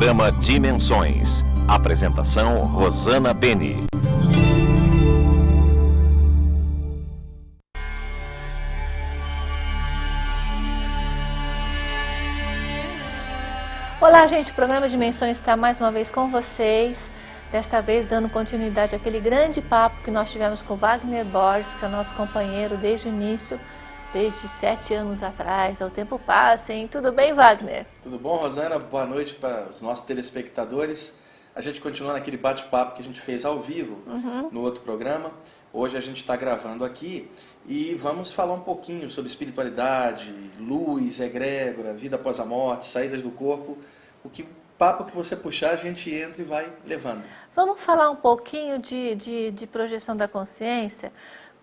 Programa Dimensões. Apresentação Rosana Beni. Olá, gente, o programa Dimensões está mais uma vez com vocês, desta vez dando continuidade àquele grande papo que nós tivemos com Wagner Borges, que é nosso companheiro desde o início, desde 7 anos atrás. O tempo passa, hein? Tudo bem, Wagner? Tudo bom, Rosana? Boa noite para os nossos telespectadores. A gente continua naquele bate-papo que a gente fez ao vivo no outro programa. Hoje a gente está gravando aqui e vamos falar um pouquinho sobre espiritualidade, luz, egrégora, vida após a morte, saídas do corpo. O papo que você puxar, a gente entra e vai levando. Vamos falar um pouquinho de projeção da consciência,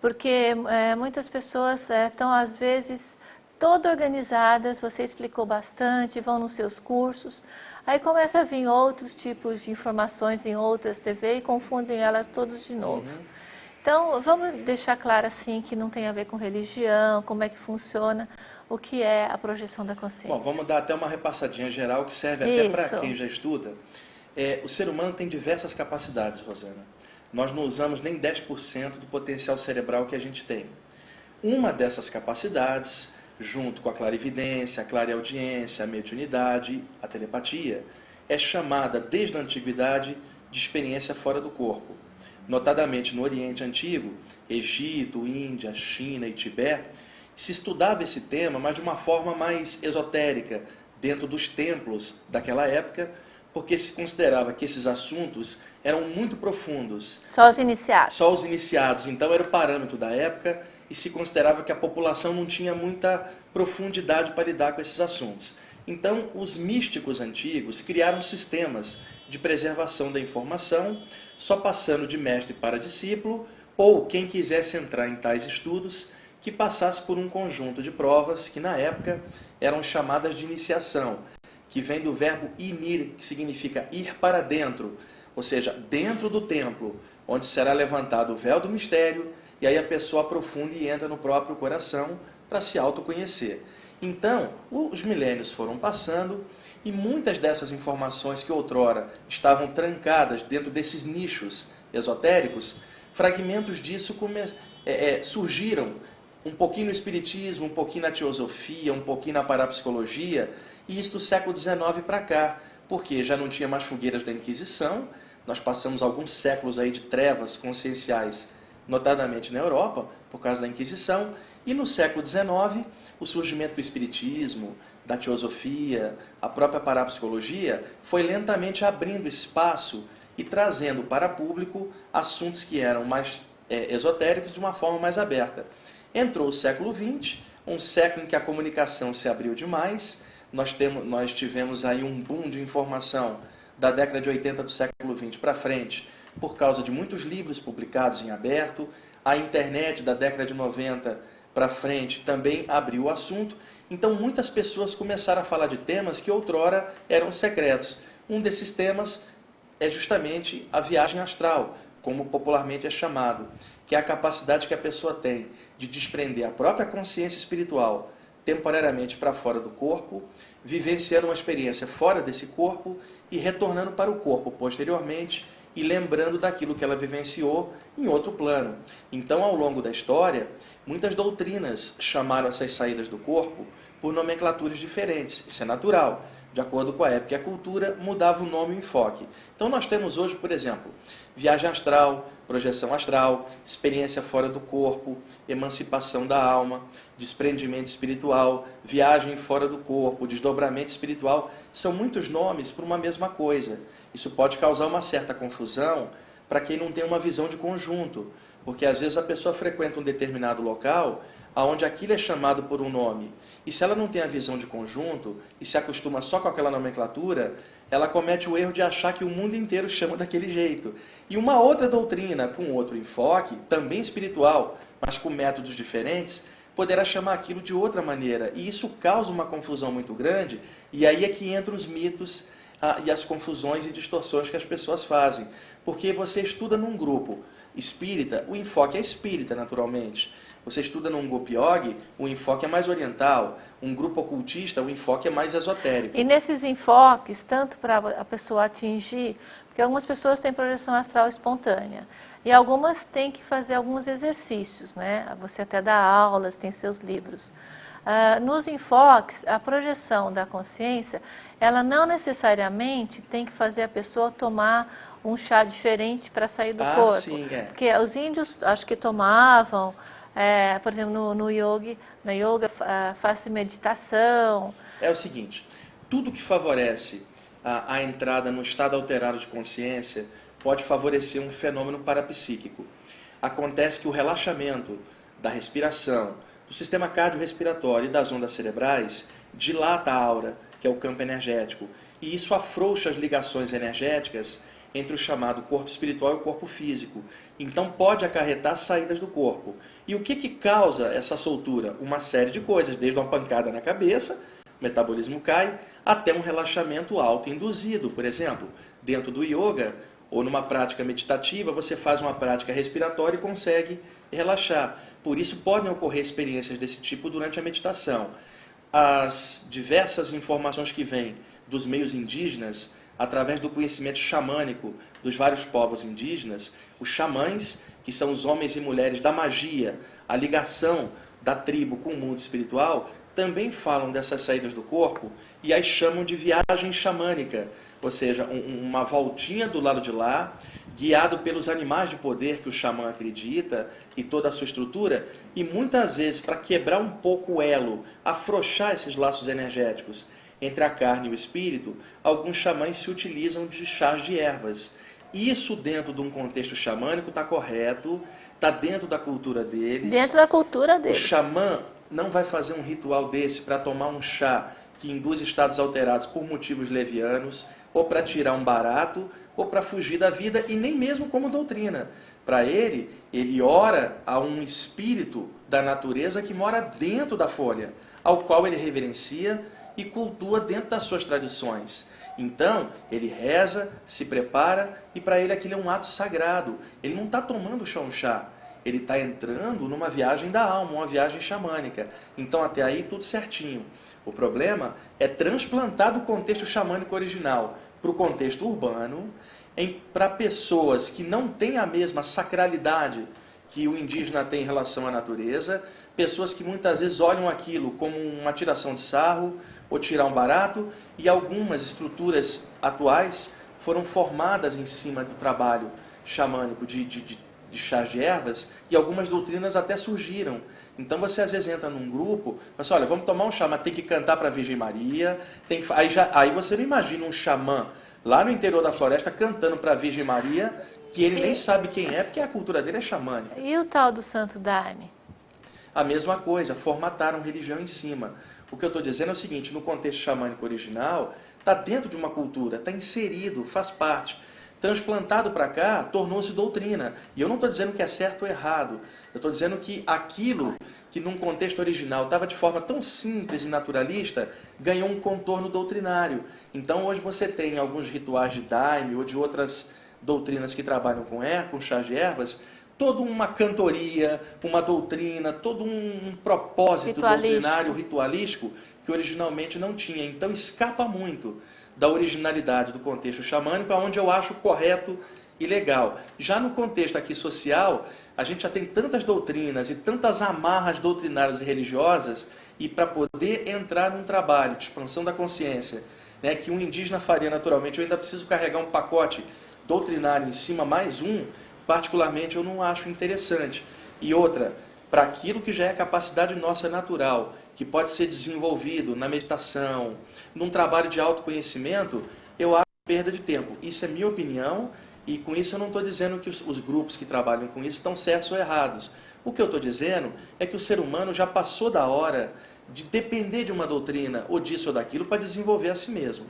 porque muitas pessoas estão, às vezes, todas organizadas, você explicou bastante, vão nos seus cursos, aí começa a vir outros tipos de informações em outras TV e confundem elas todas de novo. Então, vamos deixar claro assim que não tem a ver com religião, como é que funciona, o que é a projeção da consciência. Bom, vamos dar até uma repassadinha geral que serve até para quem já estuda. O ser humano tem diversas capacidades, Rosana. Nós não usamos nem 10% do potencial cerebral que a gente tem. Uma dessas capacidades, junto com a clarividência, a clareaudiência, a mediunidade, a telepatia, é chamada desde a antiguidade de experiência fora do corpo. Notadamente no Oriente Antigo, Egito, Índia, China e Tibete, se estudava esse tema, mas de uma forma mais esotérica, dentro dos templos daquela época, porque se considerava que esses assuntos eram muito profundos. Só os iniciados. Só os iniciados. Então era o parâmetro da época e se considerava que a população não tinha muita profundidade para lidar com esses assuntos. Então os místicos antigos criaram sistemas de preservação da informação, só passando de mestre para discípulo, ou quem quisesse entrar em tais estudos, que passasse por um conjunto de provas que na época eram chamadas de iniciação, que vem do verbo inir, que significa ir para dentro, ou seja, dentro do templo, onde será levantado o véu do mistério, e aí a pessoa aprofunda e entra no próprio coração para se autoconhecer. Então, os milênios foram passando, e muitas dessas informações que outrora estavam trancadas dentro desses nichos esotéricos, fragmentos disso surgiram um pouquinho no espiritismo, um pouquinho na teosofia, um pouquinho na parapsicologia, e isso do século XIX para cá, porque já não tinha mais fogueiras da Inquisição, nós passamos alguns séculos aí de trevas conscienciais, notadamente na Europa, por causa da Inquisição, e no século XIX, o surgimento do espiritismo, da teosofia, a própria parapsicologia, foi lentamente abrindo espaço e trazendo para público assuntos que eram mais esotéricos de uma forma mais aberta. Entrou o século XX, um século em que a comunicação se abriu demais, nós tivemos aí um boom de informação da década de 80 do século XX para frente, por causa de muitos livros publicados em aberto, a internet da década de 90 para frente também abriu o assunto, então muitas pessoas começaram a falar de temas que outrora eram secretos. Um desses temas é justamente a viagem astral, como popularmente é chamado, que é a capacidade que a pessoa tem de desprender a própria consciência espiritual temporariamente para fora do corpo, vivenciando uma experiência fora desse corpo e retornando para o corpo posteriormente e lembrando daquilo que ela vivenciou em outro plano. Então, ao longo da história, muitas doutrinas chamaram essas saídas do corpo por nomenclaturas diferentes. Isso é natural. De acordo com a época e a cultura, mudava o nome e o enfoque. Então nós temos hoje, por exemplo, viagem astral, projeção astral, experiência fora do corpo, emancipação da alma, desprendimento espiritual, viagem fora do corpo, desdobramento espiritual. São muitos nomes para uma mesma coisa. Isso pode causar uma certa confusão para quem não tem uma visão de conjunto, porque às vezes a pessoa frequenta um determinado local onde aquilo é chamado por um nome. E se ela não tem a visão de conjunto e se acostuma só com aquela nomenclatura, ela comete o erro de achar que o mundo inteiro chama daquele jeito. E uma outra doutrina, com outro enfoque, também espiritual, mas com métodos diferentes, poderá chamar aquilo de outra maneira. E isso causa uma confusão muito grande, e aí é que entram os mitos e as confusões e distorções que as pessoas fazem. Porque você estuda num grupo espírita, o enfoque é espírita, naturalmente. Você estuda num grupo yogi, o enfoque é mais oriental. Um grupo ocultista, o enfoque é mais esotérico. E nesses enfoques, tanto para a pessoa atingir, porque algumas pessoas têm projeção astral espontânea, e algumas têm que fazer alguns exercícios, né? Você até dá aulas, tem seus livros. Nos enfoques, a projeção da consciência, ela não necessariamente tem que fazer a pessoa tomar um chá diferente para sair do corpo. Sim, é. Porque os índios, acho que tomavam, por exemplo, no yoga, faz meditação. É o seguinte, tudo que favorece a entrada no estado alterado de consciência pode favorecer um fenômeno parapsíquico. Acontece que o relaxamento da respiração, do sistema cardiorrespiratório e das ondas cerebrais dilata a aura, que é o campo energético, e isso afrouxa as ligações energéticas entre o chamado corpo espiritual e o corpo físico. Então pode acarretar saídas do corpo. E o que causa essa soltura? Uma série de coisas, desde uma pancada na cabeça, o metabolismo cai, até um relaxamento autoinduzido. Por exemplo, dentro do yoga ou numa prática meditativa, você faz uma prática respiratória e consegue relaxar. Por isso podem ocorrer experiências desse tipo durante a meditação. As diversas informações que vêm dos meios indígenas, através do conhecimento xamânico dos vários povos indígenas, os xamãs, que são os homens e mulheres da magia, a ligação da tribo com o mundo espiritual, também falam dessas saídas do corpo e as chamam de viagem xamânica, ou seja, uma voltinha do lado de lá, guiado pelos animais de poder que o xamã acredita e toda a sua estrutura, e muitas vezes, para quebrar um pouco o elo, afrouxar esses laços energéticos entre a carne e o espírito, alguns xamãs se utilizam de chás de ervas. Isso dentro de um contexto xamânico está correto, está dentro da cultura deles. Dentro da cultura deles. O xamã não vai fazer um ritual desse para tomar um chá que induz estados alterados por motivos levianos, ou para tirar um barato, ou para fugir da vida, e nem mesmo como doutrina. Para ele ora a um espírito da natureza que mora dentro da folha, ao qual ele reverencia e cultua dentro das suas tradições. Então, ele reza, se prepara, e para ele aquilo é um ato sagrado. Ele não está tomando só um chá, ele está entrando numa viagem da alma, uma viagem xamânica. Então, até aí, tudo certinho. O problema é transplantar do contexto xamânico original para o contexto urbano, para pessoas que não têm a mesma sacralidade que o indígena tem em relação à natureza, pessoas que muitas vezes olham aquilo como uma tiração de sarro, ou tirar um barato, e algumas estruturas atuais foram formadas em cima do trabalho xamânico de chás de ervas, e algumas doutrinas até surgiram. Então você às vezes entra num grupo, fala assim, olha, vamos tomar um chá, mas tem que cantar para a Virgem Maria, aí você não imagina um xamã lá no interior da floresta cantando para a Virgem Maria, que ele nem sabe quem é, porque a cultura dele é xamânica. E o tal do Santo Daime? A mesma coisa, formataram religião em cima. O que eu estou dizendo é o seguinte, no contexto xamânico original, está dentro de uma cultura, está inserido, faz parte. Transplantado para cá, tornou-se doutrina. E eu não estou dizendo que é certo ou errado. Eu estou dizendo que aquilo que num contexto original estava de forma tão simples e naturalista, ganhou um contorno doutrinário. Então hoje você tem alguns rituais de daime ou de outras doutrinas que trabalham com chás de ervas, toda uma cantoria, uma doutrina, todo um propósito doutrinário, ritualístico, que originalmente não tinha. Então escapa muito da originalidade do contexto xamânico, onde eu acho correto e legal. Já no contexto aqui social, a gente já tem tantas doutrinas e tantas amarras doutrinárias e religiosas, e para poder entrar num trabalho de expansão da consciência, né, que um indígena faria naturalmente, eu ainda preciso carregar um pacote doutrinário em cima, mais um, particularmente eu não acho interessante. E outra, para aquilo que já é capacidade nossa natural, que pode ser desenvolvido na meditação, num trabalho de autoconhecimento, eu acho perda de tempo. Isso é minha opinião, e com isso eu não estou dizendo que os grupos que trabalham com isso estão certos ou errados. O que eu estou dizendo é que o ser humano já passou da hora de depender de uma doutrina, ou disso ou daquilo, para desenvolver a si mesmo.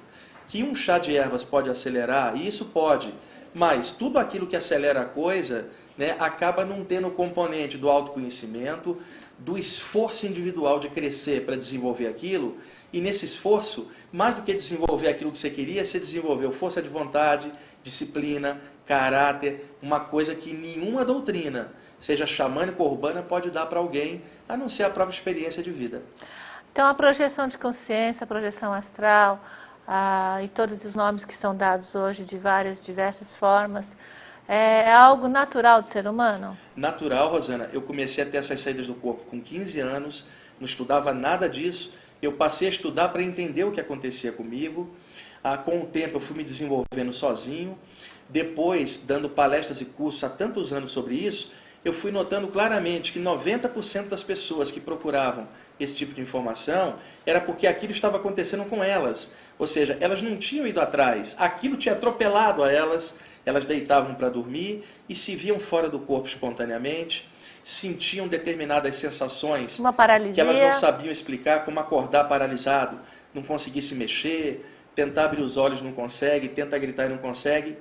Que um chá de ervas pode acelerar, e isso pode, mas tudo aquilo que acelera a coisa, né, acaba não tendo o componente do autoconhecimento, do esforço individual de crescer para desenvolver aquilo, e nesse esforço, mais do que desenvolver aquilo que você queria, você desenvolveu força de vontade, disciplina, caráter, uma coisa que nenhuma doutrina seja xamânica ou urbana, pode dar para alguém, a não ser a própria experiência de vida. Então, a projeção de consciência, a projeção astral, e todos os nomes que são dados hoje de diversas formas, é algo natural do ser humano? Natural, Rosana. Eu comecei a ter essas saídas do corpo com 15 anos, não estudava nada disso. Eu passei a estudar para entender o que acontecia comigo. Com o tempo eu fui me desenvolvendo sozinho. Depois, dando palestras e cursos há tantos anos sobre isso, eu fui notando claramente que 90% das pessoas que procuravam esse tipo de informação era porque aquilo estava acontecendo com elas. Ou seja, elas não tinham ido atrás, aquilo tinha atropelado a elas, elas deitavam para dormir e se viam fora do corpo espontaneamente, sentiam determinadas sensações Uma paralisia. que elas não sabiam explicar, como acordar paralisado, não conseguir se mexer, tentar abrir os olhos não consegue, tenta gritar e não consegue,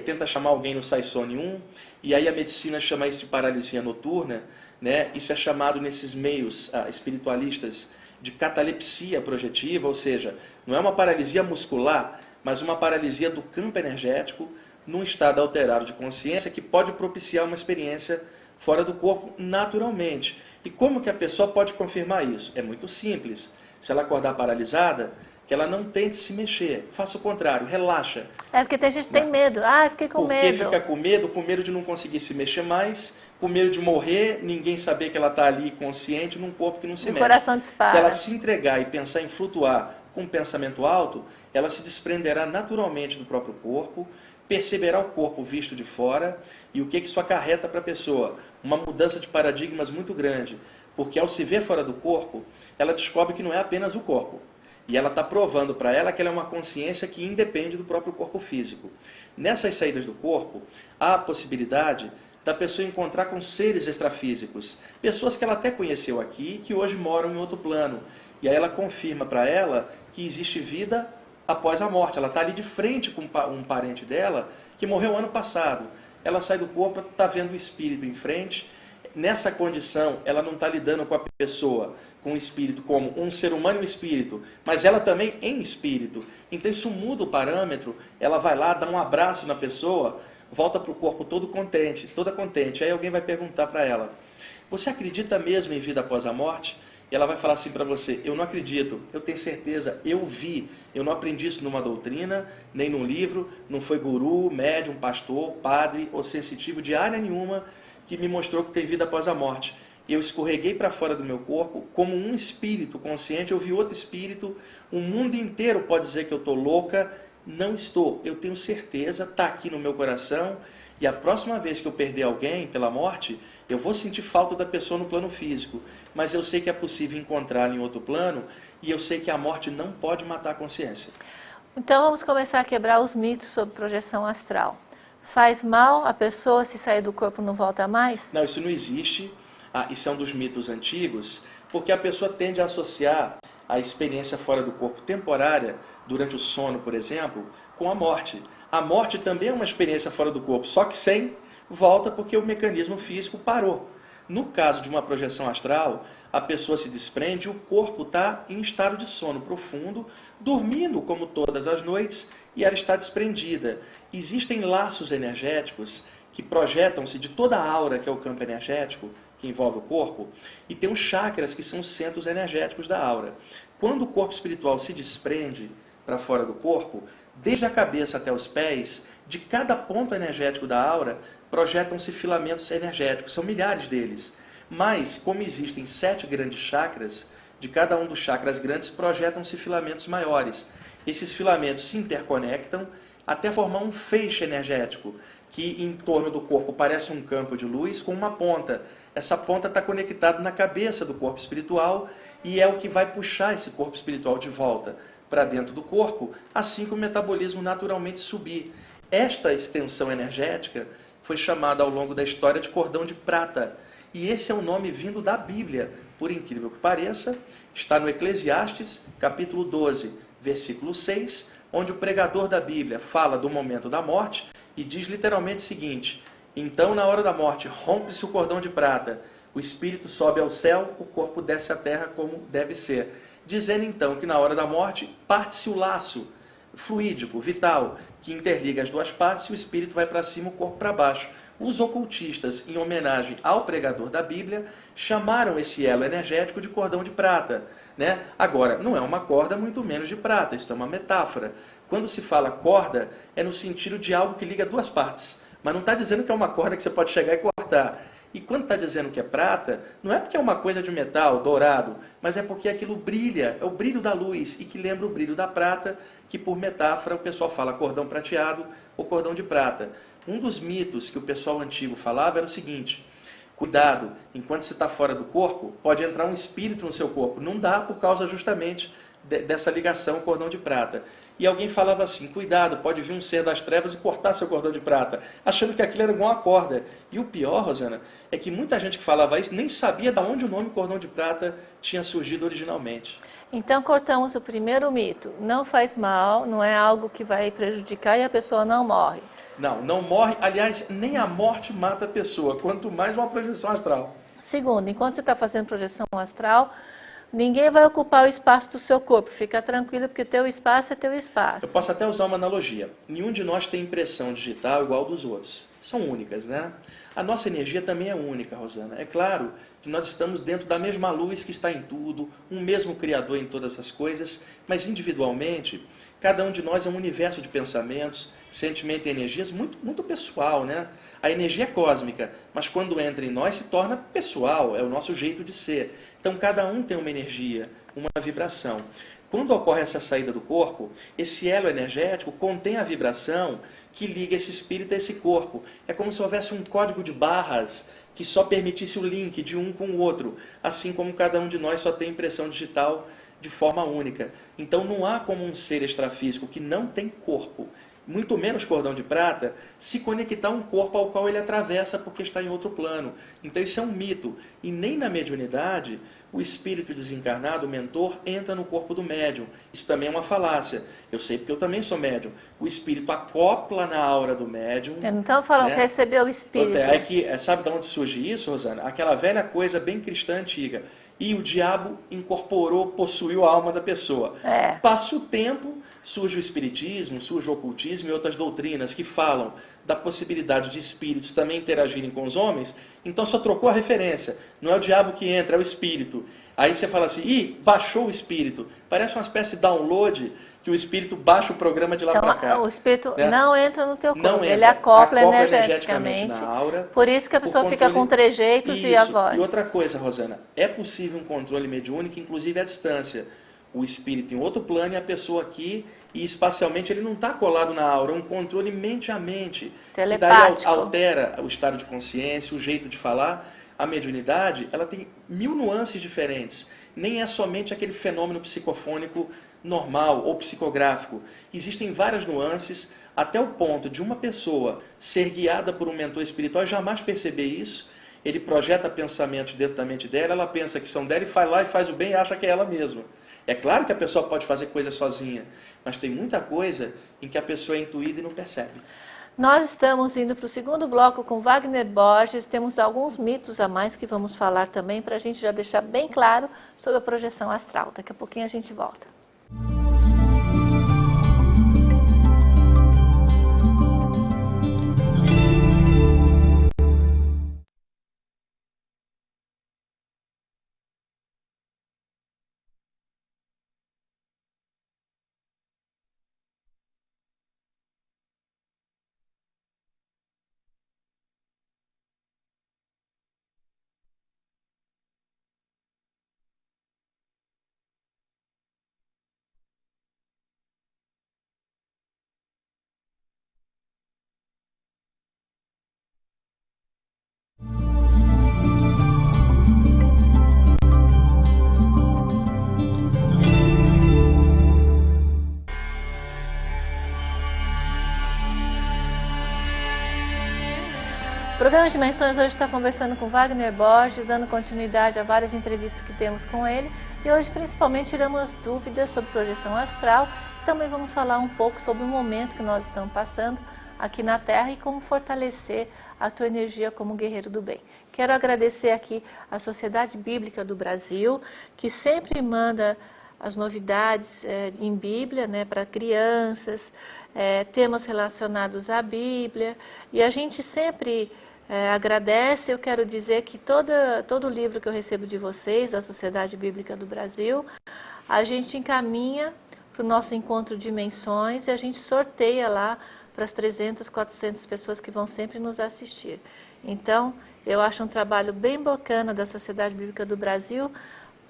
tenta chamar alguém, não sai som nenhum, e aí a medicina chama isso de paralisia noturna, né? Isso é chamado nesses meios espiritualistas de catalepsia projetiva, ou seja, não é uma paralisia muscular, mas uma paralisia do campo energético num estado alterado de consciência que pode propiciar uma experiência fora do corpo naturalmente. E como que a pessoa pode confirmar isso? É muito simples. Se ela acordar paralisada, que ela não tente se mexer. Faça o contrário, relaxa. Porque tem gente que tem medo. Fiquei com Porque medo. fica com medo? Com medo de não conseguir se mexer mais, com medo de morrer, ninguém saber que ela está ali consciente num corpo que não se mexe. O coração dispara. Se ela se entregar e pensar em flutuar com um pensamento alto, ela se desprenderá naturalmente do próprio corpo, perceberá o corpo visto de fora, e o que isso acarreta para a pessoa? Uma mudança de paradigmas muito grande, porque ao se ver fora do corpo, ela descobre que não é apenas o corpo, e ela está provando para ela que ela é uma consciência que independe do próprio corpo físico. Nessas saídas do corpo, há a possibilidade da pessoa encontrar com seres extrafísicos, pessoas que ela até conheceu aqui, que hoje moram em outro plano, e aí ela confirma para ela que existe vida após a morte. Ela está ali de frente com um parente dela que morreu ano passado. Ela sai do corpo, está vendo o espírito em frente. Nessa condição, ela não está lidando com a pessoa, com o espírito, como um ser humano e um espírito, mas ela também em espírito. Então isso muda o parâmetro, ela vai lá, dá um abraço na pessoa, volta para o corpo todo contente, toda contente. Aí alguém vai perguntar para ela, você acredita mesmo em vida após a morte? E ela vai falar assim para você, eu não acredito, eu tenho certeza, eu vi, eu não aprendi isso numa doutrina, nem num livro, não foi guru, médium, pastor, padre ou sensitivo de área nenhuma que me mostrou que tem vida após a morte. Eu escorreguei para fora do meu corpo como um espírito consciente, eu vi outro espírito, o mundo inteiro pode dizer que eu estou louca, não estou, eu tenho certeza, está aqui no meu coração, e a próxima vez que eu perder alguém pela morte, eu vou sentir falta da pessoa no plano físico, mas eu sei que é possível encontrá-la em outro plano, e eu sei que a morte não pode matar a consciência. Então vamos começar a quebrar os mitos sobre projeção astral. Faz mal a pessoa se sair do corpo e não volta mais? Não, isso não existe. Isso é um dos mitos antigos, porque a pessoa tende a associar a experiência fora do corpo temporária, durante o sono, por exemplo, com a morte. A morte também é uma experiência fora do corpo, só que sem volta porque o mecanismo físico parou. No caso de uma projeção astral, a pessoa se desprende e o corpo está em estado de sono profundo, dormindo como todas as noites, e ela está desprendida. Existem laços energéticos que projetam-se de toda a aura, que é o campo energético, que envolve o corpo, e tem os chakras, que são os centros energéticos da aura. Quando o corpo espiritual se desprende para fora do corpo, desde a cabeça até os pés, de cada ponto energético da aura, projetam-se filamentos energéticos, são milhares deles. Mas, como existem 7 grandes chakras, de cada um dos chakras grandes projetam-se filamentos maiores. Esses filamentos se interconectam até formar um feixe energético, que em torno do corpo parece um campo de luz com uma ponta. Essa ponta está conectada na cabeça do corpo espiritual e é o que vai puxar esse corpo espiritual de volta para dentro do corpo, assim que o metabolismo naturalmente subir. Esta extensão energética foi chamada ao longo da história de cordão de prata. E esse é um nome vindo da Bíblia, por incrível que pareça, está no Eclesiastes, capítulo 12, versículo 6, onde o pregador da Bíblia fala do momento da morte e diz literalmente o seguinte: então, na hora da morte, rompe-se o cordão de prata, o espírito sobe ao céu, o corpo desce à terra como deve ser. Dizendo então que na hora da morte parte-se o laço fluídico, vital, que interliga as duas partes e o espírito vai para cima, o corpo para baixo. Os ocultistas, em homenagem ao pregador da Bíblia, chamaram esse elo energético de cordão de prata, né? Agora, não é uma corda, muito menos de prata, isso é uma metáfora. Quando se fala corda, é no sentido de algo que liga duas partes, mas não está dizendo que é uma corda que você pode chegar e cortar. E quando está dizendo que é prata, não é porque é uma coisa de metal, dourado, mas é porque aquilo brilha, é o brilho da luz, e que lembra o brilho da prata, que por metáfora o pessoal fala cordão prateado ou cordão de prata. Um dos mitos que o pessoal antigo falava era o seguinte: cuidado, enquanto você está fora do corpo, pode entrar um espírito no seu corpo. Não dá por causa justamente dessa ligação cordão de prata. E alguém falava assim: cuidado, pode vir um ser das trevas e cortar seu cordão de prata, achando que aquilo era igual uma corda. E o pior, Rosana, é que muita gente que falava isso nem sabia de onde o nome cordão de prata tinha surgido originalmente. Então cortamos o primeiro mito. Não faz mal, não é algo que vai prejudicar e a pessoa não morre. Não, não morre. Aliás, nem a morte mata a pessoa, quanto mais uma projeção astral. Segundo, enquanto você está fazendo projeção astral, ninguém vai ocupar o espaço do seu corpo. Fica tranquilo, porque teu espaço é teu espaço. Eu posso até usar uma analogia. Nenhum de nós tem impressão digital igual dos outros. São únicas, né? A nossa energia também é única, Rosana. É claro que nós estamos dentro da mesma luz que está em tudo, um mesmo Criador em todas as coisas, mas individualmente, cada um de nós é um universo de pensamentos, sentimento e energias muito, muito pessoal, né? A energia é cósmica, mas quando entra em nós se torna pessoal, é o nosso jeito de ser. Então cada um tem uma energia, uma vibração. Quando ocorre essa saída do corpo, esse elo energético contém a vibração que liga esse espírito a esse corpo. É como se houvesse um código de barras que só permitisse o link de um com o outro, assim como cada um de nós só tem impressão digital de forma única. Então não há como um ser extrafísico que não tem corpo, muito menos cordão de prata, se conectar a um corpo ao qual ele atravessa porque está em outro plano. Então isso é um mito. E nem na mediunidade o espírito desencarnado, o mentor, entra no corpo do médium. Isso também é uma falácia. Eu sei porque eu também sou médium. O espírito acopla na aura do médium. Então fala, né? Recebeu o espírito. É que, sabe de onde surge isso, Rosana? Aquela velha coisa bem cristã antiga. E o diabo incorporou, possuiu a alma da pessoa. Passa o tempo, surge o espiritismo, surge o ocultismo e outras doutrinas que falam da possibilidade de espíritos também interagirem com os homens. Então só trocou a referência. Não é o diabo que entra, é o espírito. Aí você fala assim: ih, baixou o espírito. Parece uma espécie de download que o espírito baixa o programa de lá para cá. O espírito, né, não entra no teu corpo, não entra, ele acopla energeticamente na aura. Por isso que a pessoa fica com trejeitos e a voz. E outra coisa, Rosana, é possível um controle mediúnico, inclusive à distância. O espírito em outro plano e a pessoa aqui, e espacialmente ele não está colado na aura, é um controle mente a mente. Telepático. Que daí altera o estado de consciência, o jeito de falar. A mediunidade, ela tem 1000 nuances diferentes. Nem é somente aquele fenômeno psicofônico normal ou psicográfico. Existem várias nuances, até o ponto de uma pessoa ser guiada por um mentor espiritual e jamais perceber isso. Ele projeta pensamentos dentro da mente dela, ela pensa que são dela e vai lá e faz o bem e acha que é ela mesma. É claro que a pessoa pode fazer coisas sozinha, mas tem muita coisa em que a pessoa é intuída e não percebe. Nós estamos indo para o segundo bloco com Wagner Borges. Temos alguns mitos a mais que vamos falar também, para a gente já deixar bem claro sobre a projeção astral. Daqui a pouquinho a gente volta. O programa Dimensões hoje está conversando com Wagner Borges, dando continuidade a várias entrevistas que temos com ele. E hoje, principalmente, tiramos dúvidas sobre projeção astral. Também vamos falar um pouco sobre o momento que nós estamos passando aqui na Terra e como fortalecer a tua energia como guerreiro do bem. Quero agradecer aqui à Sociedade Bíblica do Brasil, que sempre manda as novidades em Bíblia, né, para crianças, temas relacionados à Bíblia. E a gente sempre agradece. Eu quero dizer que todo livro que eu recebo de vocês, a Sociedade Bíblica do Brasil, a gente encaminha para o nosso encontro de dimensões e a gente sorteia lá para as 300, 400 pessoas que vão sempre nos assistir. Então, eu acho um trabalho bem bacana da Sociedade Bíblica do Brasil,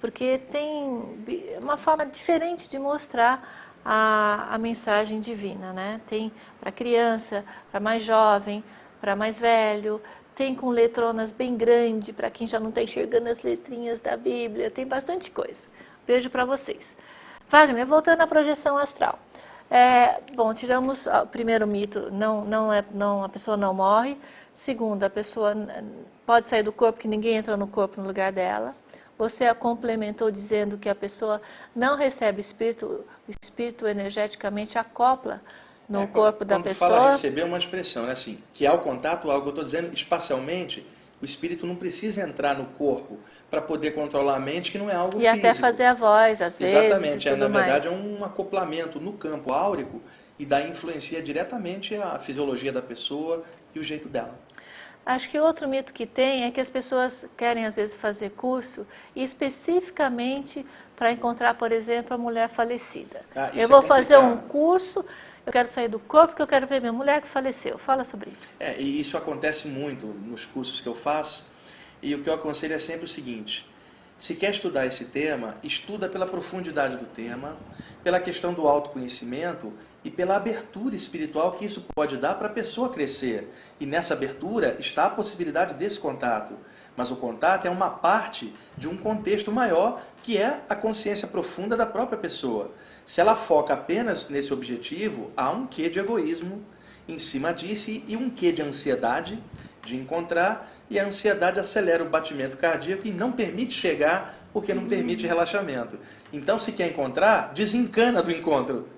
porque tem uma forma diferente de mostrar a mensagem divina, né? Tem para criança, para mais jovem, para mais velho, tem com letronas bem grande, para quem já não está enxergando as letrinhas da Bíblia, tem bastante coisa. Beijo para vocês. Wagner, voltando à projeção astral. Bom, tiramos o primeiro mito, a pessoa não morre. Segundo, a pessoa pode sair do corpo, que ninguém entra no corpo no lugar dela. Você a complementou dizendo que a pessoa não recebe o espírito energeticamente acopla no corpo da pessoa. Quando fala receber, é uma expressão, né? Assim, que ao contato, algo que eu estou dizendo, espacialmente, o espírito não precisa entrar no corpo para poder controlar a mente, que não é algo físico. E até fazer a voz, às vezes. Exatamente, na verdade é um acoplamento no campo áurico e daí influencia diretamente a fisiologia da pessoa e o jeito dela. Acho que outro mito que tem é que as pessoas querem, às vezes, fazer curso especificamente para encontrar, por exemplo, a mulher falecida. Eu vou fazer um curso, eu quero sair do corpo porque eu quero ver minha mulher que faleceu. Fala sobre isso. E isso acontece muito nos cursos que eu faço, e o que eu aconselho é sempre o seguinte: se quer estudar esse tema, estuda pela profundidade do tema, pela questão do autoconhecimento e pela abertura espiritual que isso pode dar para a pessoa crescer. E nessa abertura está a possibilidade desse contato. Mas o contato é uma parte de um contexto maior, que é a consciência profunda da própria pessoa. Se ela foca apenas nesse objetivo, há um quê de egoísmo em cima disso e um quê de ansiedade de encontrar, e a ansiedade acelera o batimento cardíaco e não permite chegar, porque não permite relaxamento. Então, se quer encontrar, desencana do encontro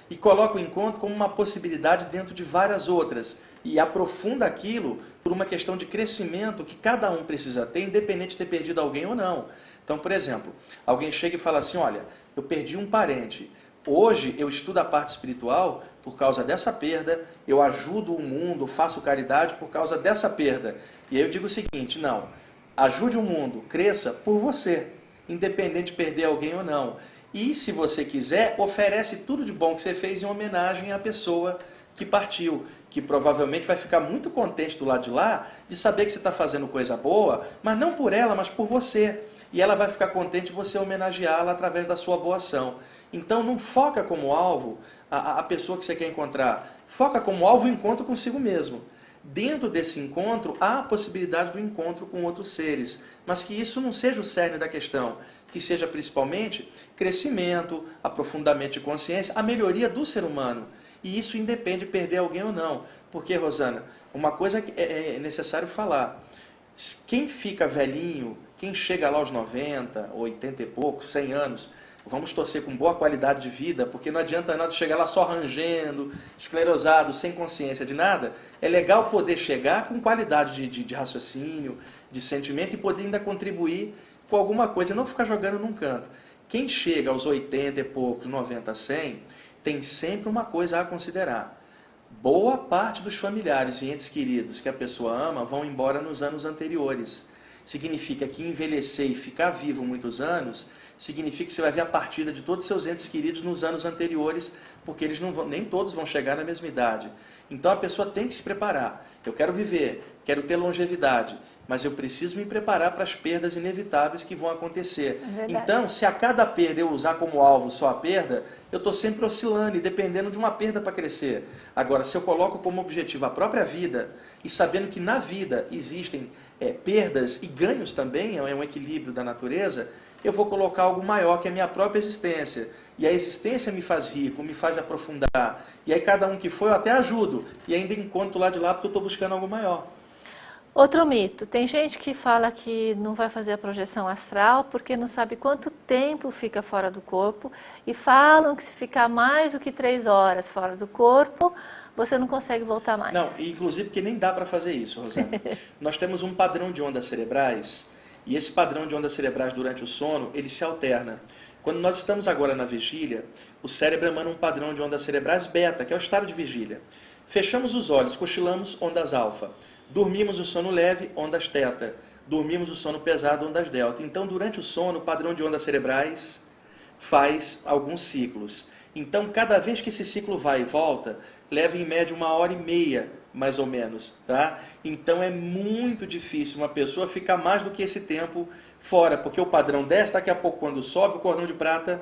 e coloca o encontro como uma possibilidade dentro de várias outras e aprofunda aquilo por uma questão de crescimento que cada um precisa ter, independente de ter perdido alguém ou não. Então, por exemplo, alguém chega e fala assim: olha, eu perdi um parente. Hoje eu estudo a parte espiritual por causa dessa perda, eu ajudo o mundo, faço caridade por causa dessa perda. E aí eu digo o seguinte: não, ajude o mundo, cresça por você, independente de perder alguém ou não. E, se você quiser, oferece tudo de bom que você fez em homenagem à pessoa que partiu, que provavelmente vai ficar muito contente do lado de lá de saber que você está fazendo coisa boa, mas não por ela, mas por você. E ela vai ficar contente de você homenageá-la através da sua boa ação. Então, não foca como alvo a pessoa que você quer encontrar. Foca como alvo o encontro consigo mesmo. Dentro desse encontro, há a possibilidade do encontro com outros seres, mas que isso não seja o cerne da questão, que seja principalmente crescimento, aprofundamento de consciência, a melhoria do ser humano. E isso independe de perder alguém ou não. Porque, Rosana, uma coisa que é necessário falar: quem fica velhinho, quem chega lá aos 90, 80 e poucos, 100 anos, vamos torcer com boa qualidade de vida, porque não adianta nada chegar lá só rangendo, esclerosado, sem consciência de nada. É legal poder chegar com qualidade de raciocínio, de sentimento e poder ainda contribuir com alguma coisa, e não ficar jogando num canto. Quem chega aos 80 e poucos, 90, 100, tem sempre uma coisa a considerar. Boa parte dos familiares e entes queridos que a pessoa ama vão embora nos anos anteriores. Significa que envelhecer e ficar vivo muitos anos significa que você vai ver a partida de todos os seus entes queridos nos anos anteriores, porque eles não vão, nem todos vão chegar na mesma idade. Então a pessoa tem que se preparar. Eu quero viver, quero ter longevidade, mas eu preciso me preparar para as perdas inevitáveis que vão acontecer. Então, se a cada perda eu usar como alvo só a perda, eu estou sempre oscilando e dependendo de uma perda para crescer. Agora, se eu coloco como objetivo a própria vida, e sabendo que na vida existem perdas e ganhos também, é um equilíbrio da natureza, eu vou colocar algo maior, que é a minha própria existência. E a existência me faz rico, me faz aprofundar. E aí cada um que for, eu até ajudo. E ainda encontro lá de lá, porque eu estou buscando algo maior. Outro mito. Tem gente que fala que não vai fazer a projeção astral porque não sabe quanto tempo fica fora do corpo. E falam que se ficar mais do que 3 horas fora do corpo, você não consegue voltar mais. Não, inclusive porque nem dá para fazer isso, Rosana. Nós temos um padrão de ondas cerebrais. E esse padrão de ondas cerebrais durante o sono, ele se alterna. Quando nós estamos agora na vigília, o cérebro emana um padrão de ondas cerebrais beta, que é o estado de vigília. Fechamos os olhos, cochilamos, ondas alfa. Dormimos o sono leve, ondas θ. Dormimos o sono pesado, ondas delta. Então, durante o sono, o padrão de ondas cerebrais faz alguns ciclos. Então, cada vez que esse ciclo vai e volta, leva em média 1h30, mais ou menos. Tá? Então, é muito difícil uma pessoa ficar mais do que esse tempo fora, porque o padrão desce, daqui a pouco, quando sobe, o cordão de prata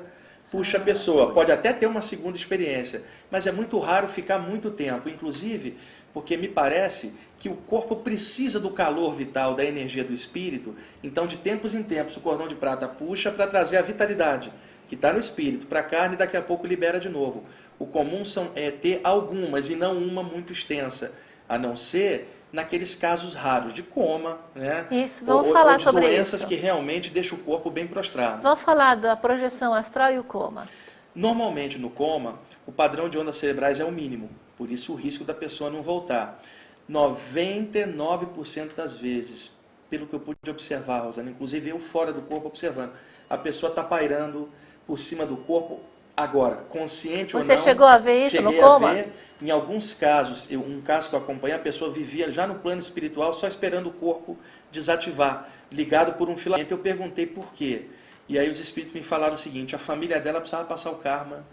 puxa a pessoa. Pode até ter uma segunda experiência, mas é muito raro ficar muito tempo. Inclusive, porque me parece que o corpo precisa do calor vital, da energia do espírito. Então, de tempos em tempos, o cordão de prata puxa para trazer a vitalidade que está no espírito, para a carne, e daqui a pouco libera de novo. O comum é ter algumas, e não uma muito extensa, a não ser naqueles casos raros de coma, né? Isso, vamos falar ou de sobre doenças isso. que realmente deixam o corpo bem prostrado. Vamos falar da projeção astral e o coma. Normalmente, no coma, o padrão de ondas cerebrais é o mínimo, por isso o risco da pessoa não voltar. 99% das vezes, pelo que eu pude observar, Rosana, inclusive eu fora do corpo observando, a pessoa está pairando por cima do corpo agora, consciente ou não. Você chegou a ver isso no coma? Cheguei a ver, em alguns casos, um caso que eu acompanhei, a pessoa vivia já no plano espiritual, só esperando o corpo desativar, ligado por um filamento. Eu perguntei por quê. E aí os espíritos me falaram o seguinte: a família dela precisava passar o karma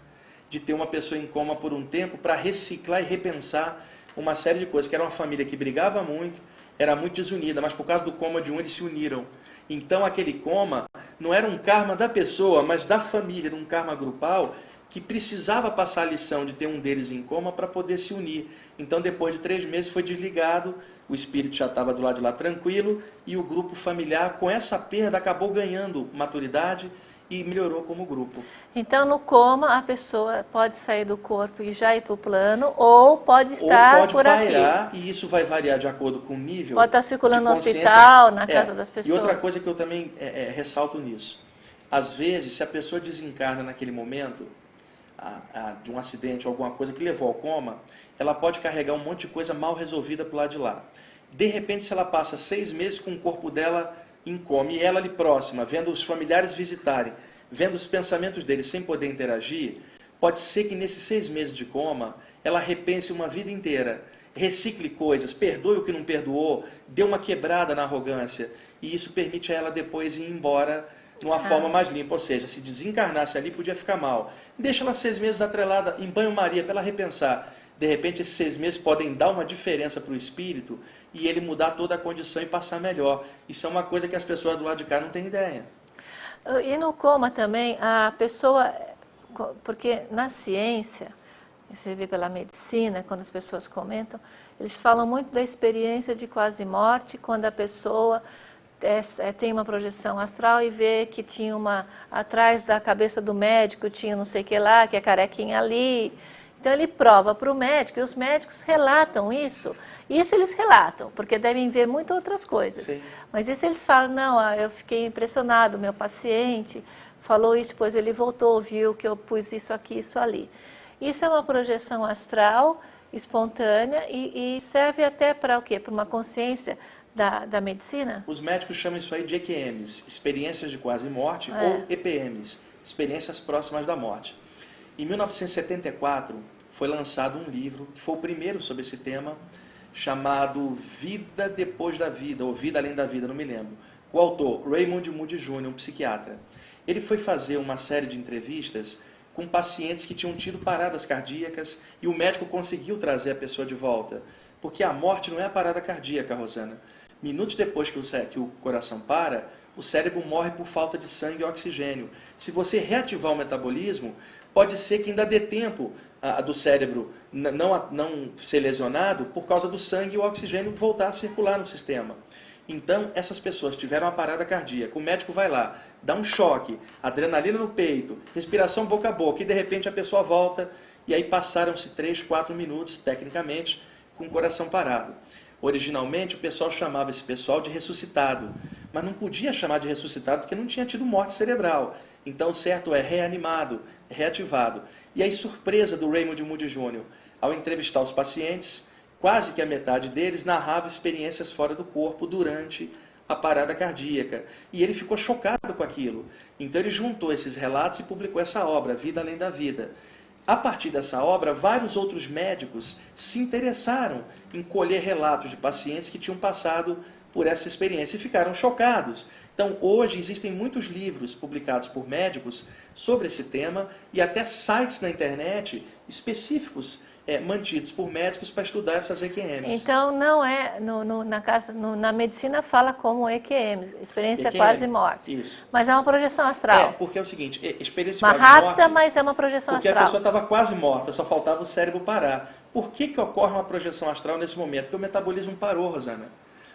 de ter uma pessoa em coma por um tempo para reciclar e repensar uma série de coisas, que era uma família que brigava muito, era muito desunida, mas por causa do coma de um eles se uniram. Então aquele coma não era um karma da pessoa, mas da família, era um karma grupal que precisava passar a lição de ter um deles em coma para poder se unir. Então depois de 3 meses foi desligado, o espírito já estava do lado de lá tranquilo, e o grupo familiar com essa perda acabou ganhando maturidade e melhorou como grupo. Então, no coma, a pessoa pode sair do corpo e já ir para o plano, ou pode estar ou pode por pairar, aqui. E isso vai variar de acordo com o nível. Pode estar circulando de no consciência. hospital, na casa das pessoas. E outra coisa que eu também ressalto nisso. Às vezes, se a pessoa desencarna naquele momento, de um acidente ou alguma coisa que levou ao coma, ela pode carregar um monte de coisa mal resolvida para o lado de lá. De repente, se ela passa 6 meses com o corpo dela em coma, e ela ali próxima, vendo os familiares visitarem, vendo os pensamentos deles sem poder interagir, pode ser que nesses 6 meses de coma, ela repense uma vida inteira, recicle coisas, perdoe o que não perdoou, dê uma quebrada na arrogância, e isso permite a ela depois ir embora de uma forma mais limpa. Ou seja, se desencarnasse ali, podia ficar mal. Deixa ela 6 meses atrelada em banho-maria para ela repensar. De repente, esses 6 meses podem dar uma diferença para o espírito e ele mudar toda a condição e passar melhor. Isso é uma coisa que as pessoas do lado de cá não têm ideia. E no coma também, a pessoa, porque na ciência, você vê pela medicina, quando as pessoas comentam, eles falam muito da experiência de quase morte, quando a pessoa tem uma projeção astral e vê que tinha atrás da cabeça do médico, tinha não sei o que lá, que é carequinha ali. Então ele prova para o médico, e os médicos relatam isso. Isso eles relatam, porque devem ver muitas outras coisas. Sim. Mas isso eles falam: não, eu fiquei impressionado, meu paciente falou isso, depois ele voltou, viu que eu pus isso aqui, isso ali. Isso é uma projeção astral, espontânea, e serve até para o quê? Para uma consciência da medicina? Os médicos chamam isso aí de EQMs, experiências de quase morte, ou EPMs, experiências próximas da morte. Em 1974, foi lançado um livro, que foi o primeiro sobre esse tema, chamado Vida Depois da Vida, ou Vida Além da Vida, não me lembro. O autor, Raymond Moody Jr., um psiquiatra. Ele foi fazer uma série de entrevistas com pacientes que tinham tido paradas cardíacas, e o médico conseguiu trazer a pessoa de volta. Porque a morte não é a parada cardíaca, Rosana. Minutos depois que o coração para, o cérebro morre por falta de sangue e oxigênio. Se você reativar o metabolismo, pode ser que ainda dê tempo do cérebro não ser lesionado por causa do sangue e o oxigênio voltar a circular no sistema. Então, essas pessoas tiveram uma parada cardíaca, o médico vai lá, dá um choque, adrenalina no peito, respiração boca a boca, e de repente a pessoa volta, e aí passaram-se 3, 4 minutos, tecnicamente, com o coração parado. Originalmente, o pessoal chamava esse pessoal de ressuscitado, mas não podia chamar de ressuscitado porque não tinha tido morte cerebral. Então, o certo é reanimado, reativado. E aí, surpresa do Raymond Moody Jr., ao entrevistar os pacientes, quase que a metade deles narrava experiências fora do corpo durante a parada cardíaca. E ele ficou chocado com aquilo. Então, ele juntou esses relatos e publicou essa obra, Vida Além da Vida. A partir dessa obra, vários outros médicos se interessaram em colher relatos de pacientes que tinham passado por essa experiência e ficaram chocados. Então, hoje, existem muitos livros publicados por médicos sobre esse tema e até sites na internet específicos mantidos por médicos para estudar essas EQMs. Então, não é, na medicina fala como EQMs, experiência quase morte. Isso. Mas é uma projeção astral. Porque é o seguinte, experiência Uma quase morte... rápida, mas é uma projeção porque astral. Porque a pessoa estava quase morta, só faltava o cérebro parar. Por que ocorre uma projeção astral nesse momento? Porque o metabolismo parou, Rosana.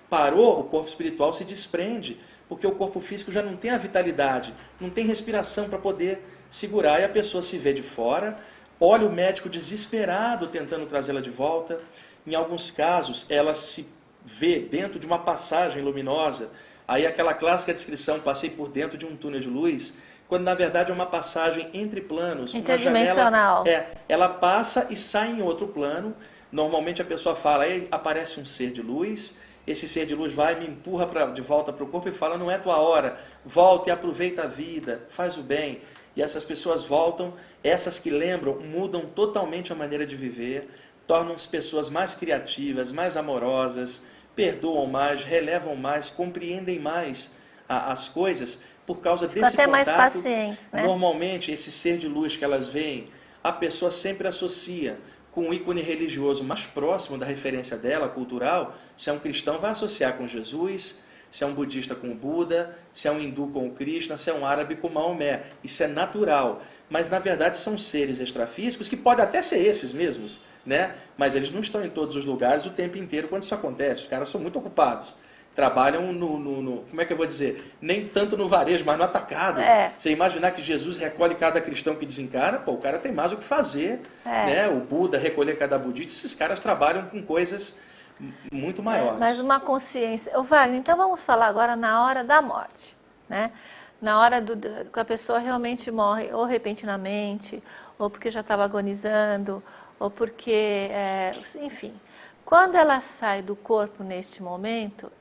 Parou, o corpo espiritual se desprende, porque o corpo físico já não tem a vitalidade, não tem respiração para poder segurar, e a pessoa se vê de fora, olha o médico desesperado tentando trazê-la de volta. Em alguns casos, ela se vê dentro de uma passagem luminosa, aí aquela clássica descrição, passei por dentro de um túnel de luz, quando na verdade é uma passagem entre planos. Interdimensional. Ela passa e sai em outro plano. Normalmente a pessoa fala, aí aparece um ser de luz, esse ser de luz vai, me empurra de volta para o corpo e fala, não é tua hora, volta e aproveita a vida, faz o bem. E essas pessoas voltam, essas que lembram, mudam totalmente a maneira de viver, tornam-se pessoas mais criativas, mais amorosas, perdoam mais, relevam mais, compreendem mais as coisas por causa desse contato. Até mais pacientes, né? Normalmente, esse ser de luz que elas veem, a pessoa sempre associa com um ícone religioso mais próximo da referência dela, cultural. Se é um cristão, vai associar com Jesus, se é um budista com o Buda, se é um hindu com o Krishna, se é um árabe com Maomé. Isso é natural. Mas, na verdade, são seres extrafísicos que podem até ser esses mesmos, né? Mas eles não estão em todos os lugares o tempo inteiro quando isso acontece. Os caras são muito ocupados. Trabalham como é que eu vou dizer? Nem tanto no varejo, mas no atacado. Você imaginar que Jesus recolhe cada cristão que desencara, pô, o cara tem mais o que fazer. Né? O Buda recolher cada budista, esses caras trabalham com coisas muito maiores. Mas uma consciência... Ô, Wagner, então vamos falar agora na hora da morte. Né? Na hora que a pessoa realmente morre, ou repentinamente, ou porque já estava agonizando, ou porque... enfim, quando ela sai do corpo neste momento...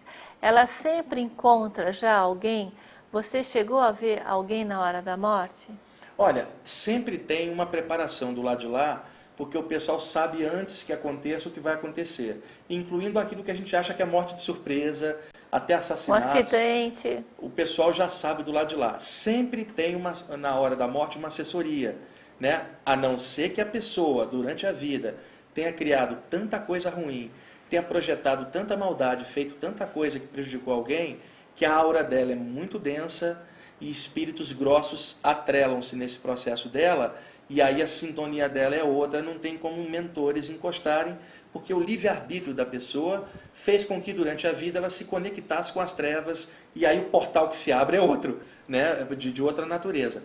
ela sempre encontra já alguém? Você chegou a ver alguém na hora da morte? Olha, sempre tem uma preparação do lado de lá, porque o pessoal sabe antes que aconteça o que vai acontecer, incluindo aquilo que a gente acha que é morte de surpresa, até assassinatos. Um acidente. O pessoal já sabe do lado de lá. Sempre tem, na hora da morte, uma assessoria, né? A não ser que a pessoa, durante a vida, tenha criado tanta coisa ruim, tenha projetado tanta maldade, feito tanta coisa que prejudicou alguém, que a aura dela é muito densa e espíritos grossos atrelam-se nesse processo dela, e aí a sintonia dela é outra, não tem como mentores encostarem, porque o livre-arbítrio da pessoa fez com que durante a vida ela se conectasse com as trevas, e aí o portal que se abre é outro, né? de outra natureza.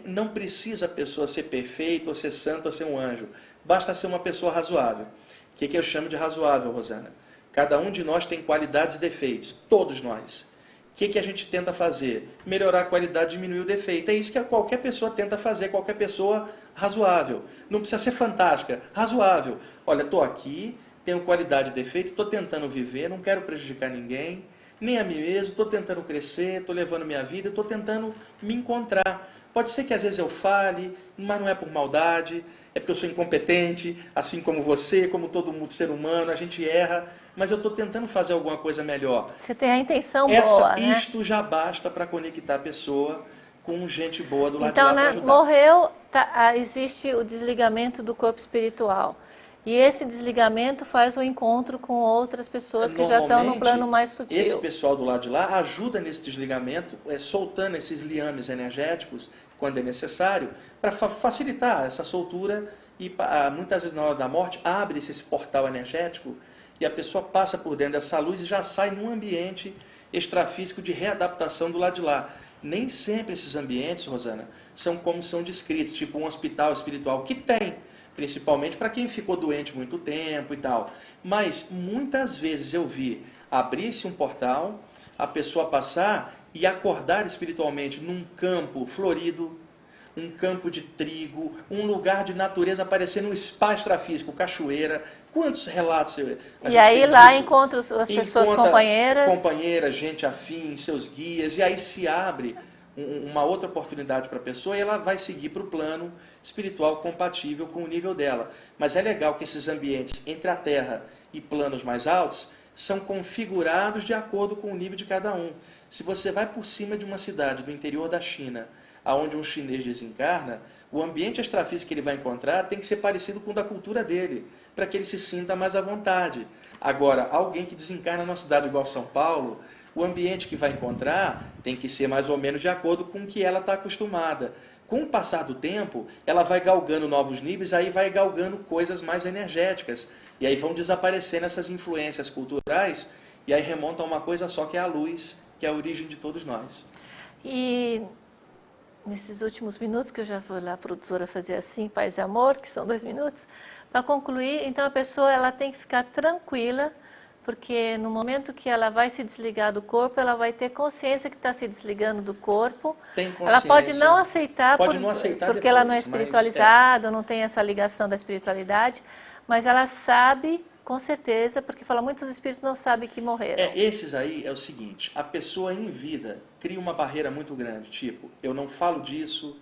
Não precisa a pessoa ser perfeita, ou ser santa, ou ser um anjo, basta ser uma pessoa razoável. O que eu chamo de razoável, Rosana? Cada um de nós tem qualidades e defeitos, todos nós. O que a gente tenta fazer? Melhorar a qualidade, diminuir o defeito. É isso que qualquer pessoa tenta fazer, qualquer pessoa razoável. Não precisa ser fantástica, razoável. Olha, estou aqui, tenho qualidade e defeito, estou tentando viver, não quero prejudicar ninguém, nem a mim mesmo, estou tentando crescer, estou levando minha vida, estou tentando me encontrar. Pode ser que às vezes eu fale, mas não é por maldade, é porque eu sou incompetente, assim como você, como todo mundo, ser humano, a gente erra, mas eu estou tentando fazer alguma coisa melhor. Você tem a intenção boa, né? Isto já basta para conectar a pessoa com gente boa do lado então, de lá para ajudar. Morreu, existe o desligamento do corpo espiritual. E esse desligamento faz o encontro com outras pessoas que já estão no plano mais sutil. Esse pessoal do lado de lá ajuda nesse desligamento, soltando esses liames energéticos, quando é necessário, para facilitar essa soltura, e muitas vezes na hora da morte abre-se esse portal energético e a pessoa passa por dentro dessa luz e já sai num ambiente extrafísico de readaptação do lado de lá. Nem sempre esses ambientes, Rosana, são como são descritos, tipo um hospital espiritual, que tem, principalmente para quem ficou doente muito tempo e tal. Mas muitas vezes eu vi abrir-se um portal, a pessoa passar e acordar espiritualmente num campo florido, um campo de trigo, um lugar de natureza, parecendo um spa extrafísico, cachoeira. Quantos relatos e aí lá encontra as pessoas companheiras. Companheiras, gente afim, seus guias, e aí se abre uma outra oportunidade para a pessoa e ela vai seguir para o plano espiritual compatível com o nível dela. Mas é legal que esses ambientes entre a Terra e planos mais altos são configurados de acordo com o nível de cada um. Se você vai por cima de uma cidade do interior da China, aonde um chinês desencarna, o ambiente extrafísico que ele vai encontrar tem que ser parecido com o da cultura dele, para que ele se sinta mais à vontade. Agora, alguém que desencarna numa cidade igual São Paulo, o ambiente que vai encontrar tem que ser mais ou menos de acordo com o que ela está acostumada. Com o passar do tempo, ela vai galgando novos níveis, aí vai galgando coisas mais energéticas. E aí vão desaparecendo essas influências culturais, e aí remonta a uma coisa só, que é a luz, que é a origem de todos nós. E nesses últimos minutos, que eu já vou lá, a produtora, fazer assim, paz e amor, que são 2 minutos, para concluir, então a pessoa ela tem que ficar tranquila, porque no momento que ela vai se desligar do corpo, ela vai ter consciência que está se desligando do corpo. Ela pode não aceitar, porque depois, ela não é espiritualizada, não tem essa ligação da espiritualidade, mas ela sabe, com certeza, porque fala, muitos espíritos não sabem que morreram. Esses aí é o seguinte, a pessoa em vida cria uma barreira muito grande, tipo, eu não falo disso,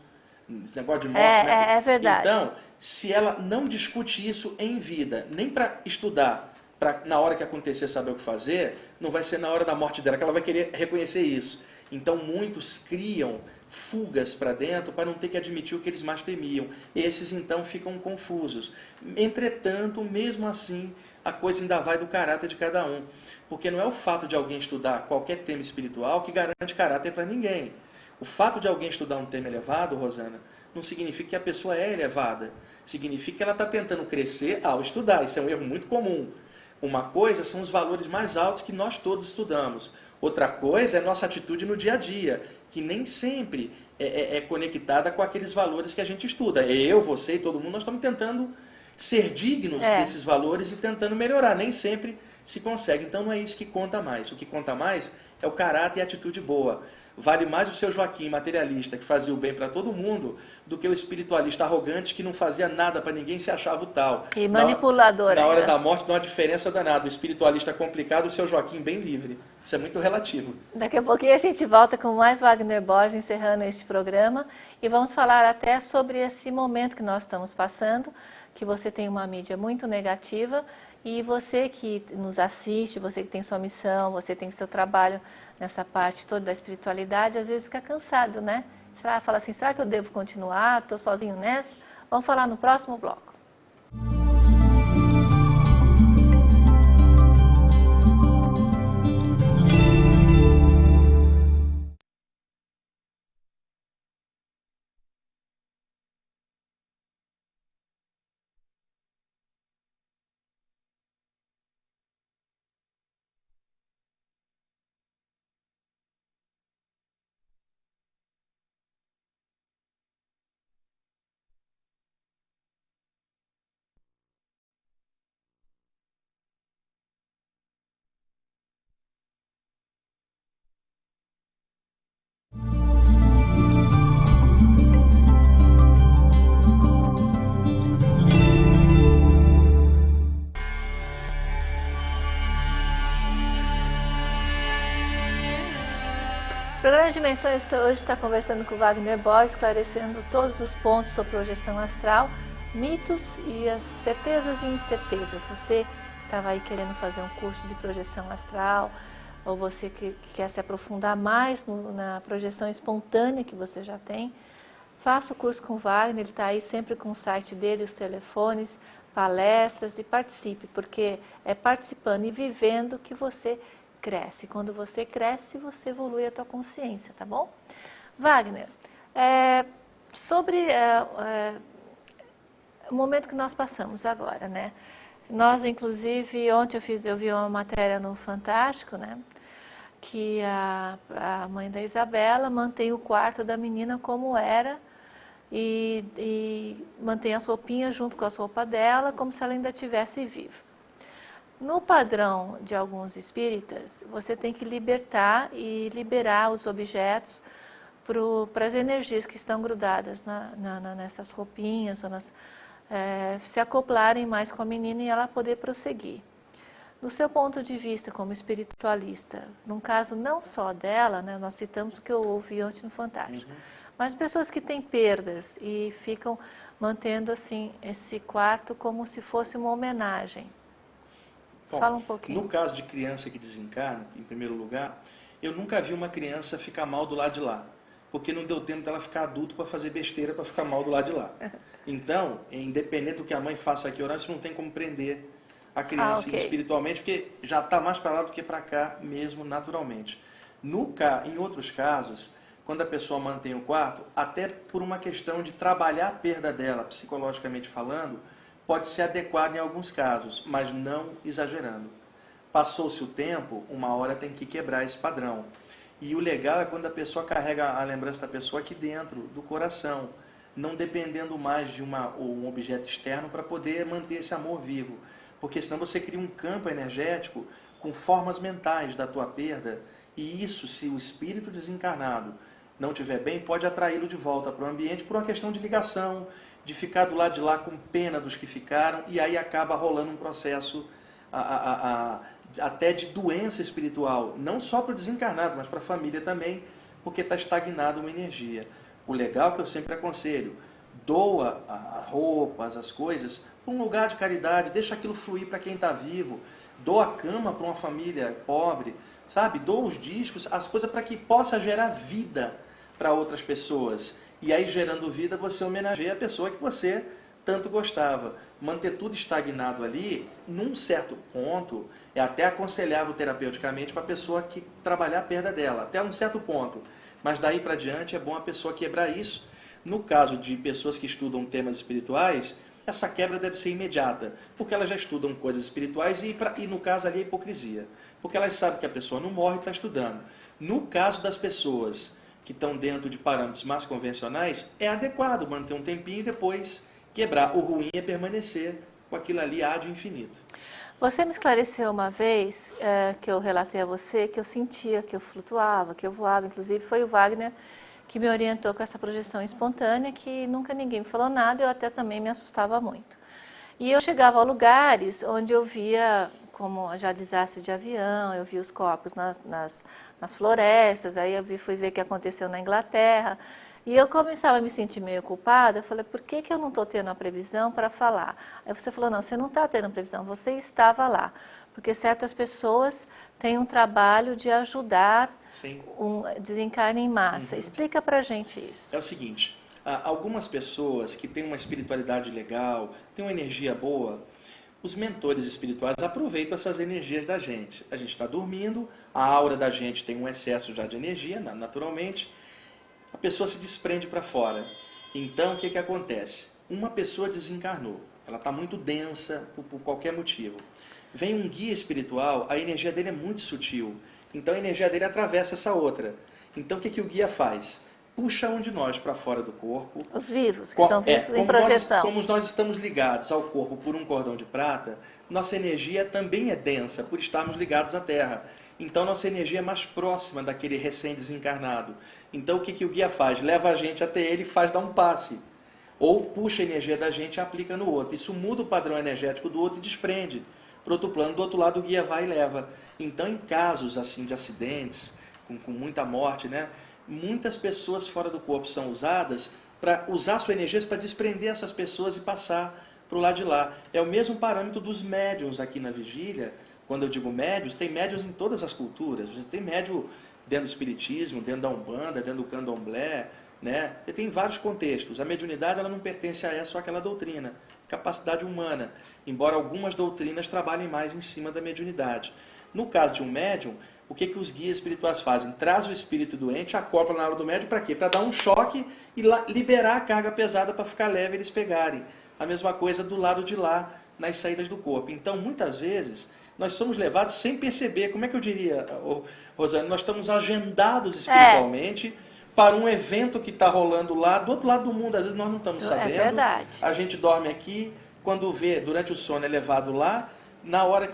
esse negócio de morte... É verdade. Então, se ela não discute isso em vida, nem para estudar, para na hora que acontecer saber o que fazer, não vai ser na hora da morte dela que ela vai querer reconhecer isso. Então muitos criam fugas para dentro para não ter que admitir o que eles mais temiam. Esses então ficam confusos. Entretanto, mesmo assim, a coisa ainda vai do caráter de cada um. Porque não é o fato de alguém estudar qualquer tema espiritual que garante caráter para ninguém. O fato de alguém estudar um tema elevado, Rosana, não significa que a pessoa é elevada. Significa que ela está tentando crescer ao estudar. Isso é um erro muito comum. Uma coisa são os valores mais altos que nós todos estudamos. Outra coisa é a nossa atitude no dia a dia, que nem sempre é conectada com aqueles valores que a gente estuda. Eu, você e todo mundo, nós estamos tentando ser dignos desses valores e tentando melhorar. Nem sempre se consegue. Então não é isso que conta mais. O que conta mais é o caráter e a atitude boa. Vale mais o seu Joaquim, materialista, que fazia o bem para todo mundo, do que o espiritualista arrogante que não fazia nada para ninguém e se achava o tal. E manipulador. Na hora da morte dá uma diferença danada. O espiritualista complicado, o seu Joaquim bem livre. Isso é muito relativo. Daqui a pouquinho a gente volta com mais Wagner Borges, encerrando este programa. E vamos falar até sobre esse momento que nós estamos passando, que você tem uma mídia muito negativa. E você que nos assiste, você que tem sua missão, você tem seu trabalho nessa parte toda da espiritualidade, às vezes fica cansado, né? Fala assim, será que eu devo continuar? Estou sozinho nessa? Vamos falar no próximo bloco. O programa Dimensões hoje está conversando com o Wagner Borges, esclarecendo todos os pontos sobre projeção astral, mitos e as certezas e incertezas. Você estava aí querendo fazer um curso de projeção astral, ou você que quer se aprofundar mais na projeção espontânea que você já tem, faça o curso com o Wagner, ele está aí sempre com o site dele, os telefones, palestras, e participe, porque é participando e vivendo que você cresce. Quando você cresce, você evolui a tua consciência, tá bom? Wagner, sobre o momento que nós passamos agora, né? Nós, inclusive, ontem eu vi uma matéria no Fantástico, né? Que a mãe da Isabela mantém o quarto da menina como era e mantém as roupinhas junto com as roupas dela, como se ela ainda estivesse viva. No padrão de alguns espíritas, você tem que libertar e liberar os objetos para as energias que estão grudadas nessas roupinhas, ou se acoplarem mais com a menina e ela poder prosseguir. No seu ponto de vista como espiritualista, num caso não só dela, né, nós citamos o que eu ouvi ontem no Fantástico, mas pessoas que têm perdas e ficam mantendo assim esse quarto como se fosse uma homenagem. Bom, Fala um pouquinho. no caso de criança que desencarna, em primeiro lugar, eu nunca vi uma criança ficar mal do lado de lá, porque não deu tempo dela ficar adulto para fazer besteira para ficar mal do lado de lá. Então, independente do que a mãe faça aqui orar, isso não tem como prender a criança ok. espiritualmente, porque já está mais para lá do que para cá mesmo naturalmente. Em outros casos, quando a pessoa mantém o quarto, até por uma questão de trabalhar a perda dela, psicologicamente falando, pode ser adequado em alguns casos, mas não exagerando. Passou-se o tempo, uma hora tem que quebrar esse padrão. E o legal é quando a pessoa carrega a lembrança da pessoa aqui dentro, do coração, não dependendo mais de um objeto externo para poder manter esse amor vivo. Porque senão você cria um campo energético com formas mentais da tua perda, e isso, se o espírito desencarnado não estiver bem, pode atraí-lo de volta para o ambiente por uma questão de ligação, de ficar do lado de lá com pena dos que ficaram, e aí acaba rolando um processo até de doença espiritual, não só para o desencarnado, mas para a família também, porque está estagnada uma energia. O legal que eu sempre aconselho, doa roupas, as coisas, para um lugar de caridade, deixa aquilo fluir para quem está vivo, doa a cama para uma família pobre, sabe? Doa os discos, as coisas para que possa gerar vida para outras pessoas. E aí, gerando vida, você homenageia a pessoa que você tanto gostava. Manter tudo estagnado ali, num certo ponto, é até aconselhável terapeuticamente para a pessoa que trabalhar a perda dela, até um certo ponto. Mas daí para diante é bom a pessoa quebrar isso. No caso de pessoas que estudam temas espirituais, essa quebra deve ser imediata, porque elas já estudam coisas espirituais e no caso ali é hipocrisia. Porque elas sabem que a pessoa não morre e está estudando. No caso das pessoas que estão dentro de parâmetros mais convencionais, é adequado manter um tempinho e depois quebrar. O ruim é permanecer com aquilo ali ad infinito. Você me esclareceu uma vez, que eu relatei a você, que eu sentia que eu flutuava, que eu voava. Inclusive foi o Wagner que me orientou com essa projeção espontânea, que nunca ninguém me falou nada, eu até também me assustava muito. E eu chegava a lugares onde eu via, como já desastre de avião, eu via os corpos nas florestas, aí eu fui ver o que aconteceu na Inglaterra, e eu começava a me sentir meio culpada. Eu falei, por que eu não estou tendo a previsão para falar? Aí você falou, não, você não está tendo previsão, você estava lá. Porque certas pessoas têm um trabalho de ajudar desencarne em massa. Explica pra gente isso. É o seguinte, algumas pessoas que têm uma espiritualidade legal, têm uma energia boa, os mentores espirituais aproveitam essas energias da gente. A gente está dormindo, a aura da gente tem um excesso já de energia, naturalmente, a pessoa se desprende para fora. Então, o que acontece? Uma pessoa desencarnou, ela está muito densa por qualquer motivo. Vem um guia espiritual, a energia dele é muito sutil, então a energia dele atravessa essa outra. Então, o que o guia faz? Puxa um de nós para fora do corpo. Os vivos, que estão vivos em projeção. Como nós estamos ligados ao corpo por um cordão de prata, nossa energia também é densa, por estarmos ligados à Terra. Então, nossa energia é mais próxima daquele recém-desencarnado. Então, o que o guia faz? Leva a gente até ele e faz dar um passe. Ou puxa a energia da gente e aplica no outro. Isso muda o padrão energético do outro e desprende para outro plano. Do outro lado, o guia vai e leva. Então, em casos assim de acidentes, com muita morte, né, muitas pessoas fora do corpo são usadas para usar suas energias para desprender essas pessoas e passar para o lado de lá. É o mesmo parâmetro dos médiuns aqui na vigília. Quando eu digo médiuns, tem médiuns em todas as culturas. Você tem médium dentro do espiritismo, dentro da Umbanda, dentro do Candomblé, né? Você tem vários contextos. A mediunidade ela não pertence a essa ou aquela doutrina, capacidade humana, embora algumas doutrinas trabalhem mais em cima da mediunidade. No caso de um médium, o que os guias espirituais fazem? Traz o espírito doente, acopla na hora do médium, para quê? Para dar um choque e liberar a carga pesada para ficar leve e eles pegarem. A mesma coisa do lado de lá, nas saídas do corpo. Então, muitas vezes, nós somos levados sem perceber. Como é que eu diria, Rosane? Nós estamos agendados espiritualmente para um evento que está rolando lá, do outro lado do mundo. Às vezes nós não estamos sabendo. É verdade. A gente dorme aqui, quando vê, durante o sono é levado lá, na hora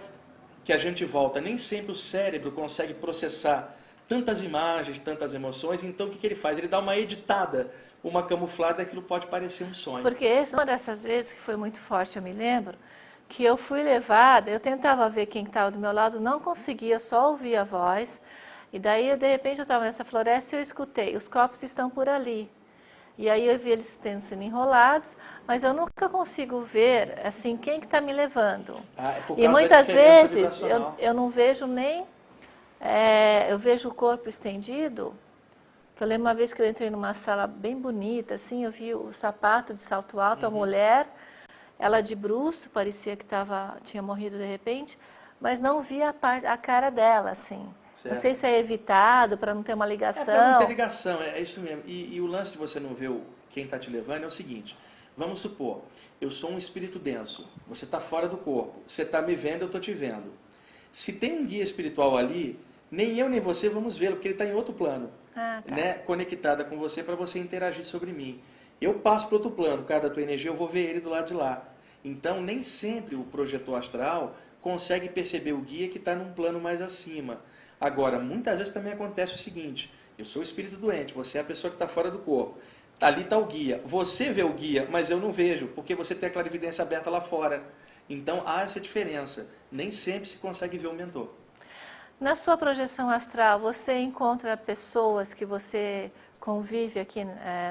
que a gente volta, nem sempre o cérebro consegue processar tantas imagens, tantas emoções. Então, o que ele faz? Ele dá uma editada, uma camuflada, aquilo pode parecer um sonho. Porque uma dessas vezes que foi muito forte, eu me lembro, que eu fui levada, eu tentava ver quem estava do meu lado, não conseguia, só ouvia a voz. E daí, de repente, eu estava nessa floresta e eu escutei, os corpos estão por ali. E aí eu vi eles sendo enrolados, mas eu nunca consigo ver, assim, quem que está me levando. É por E causa da muitas diferença vezes vibracional. eu não vejo nem, eu vejo o corpo estendido. Que eu lembro uma vez que eu entrei numa sala bem bonita, assim, eu vi o sapato de salto alto, a mulher, ela de bruço, parecia que tinha morrido de repente, mas não via a cara dela, assim. Não sei Certo. se é evitado para não ter uma É para não ter ligação. ligação, é isso mesmo. E o lance de você não ver quem está te levando é o seguinte: vamos supor, eu sou um espírito denso, você está fora do corpo, você está me vendo, eu estou te vendo. Se tem um guia espiritual ali, nem eu nem você vamos vê-lo, porque ele está em outro plano, Ah, tá. né, conectada com você para você interagir sobre mim. Eu passo para outro plano, por causa da tua energia, eu vou ver ele do lado de lá. Então, nem sempre o projetor astral consegue perceber o guia que está num plano mais acima. Agora, muitas vezes também acontece o seguinte: eu sou o espírito doente, você é a pessoa que está fora do corpo. Ali está o guia. Você vê o guia, mas eu não vejo, porque você tem a clarividência aberta lá fora. Então, há essa diferença. Nem sempre se consegue ver o mentor. Na sua projeção astral, você encontra pessoas que você convive aqui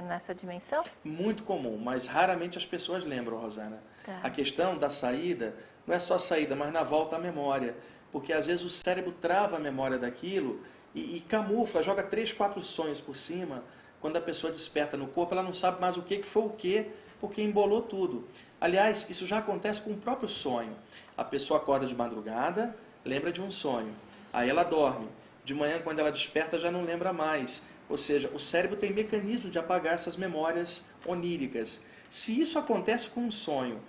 nessa dimensão? Muito comum, mas raramente as pessoas lembram, Rosana. Tá. A questão da saída não é só a saída, mas na volta à memória. Porque às vezes o cérebro trava a memória daquilo e camufla, joga 3, 4 sonhos por cima. Quando a pessoa desperta no corpo, ela não sabe mais o que foi o que, porque embolou tudo. Aliás, isso já acontece com o próprio sonho. A pessoa acorda de madrugada, lembra de um sonho. Aí ela dorme. De manhã, quando ela desperta, já não lembra mais. Ou seja, o cérebro tem mecanismo de apagar essas memórias oníricas. Se isso acontece com um sonho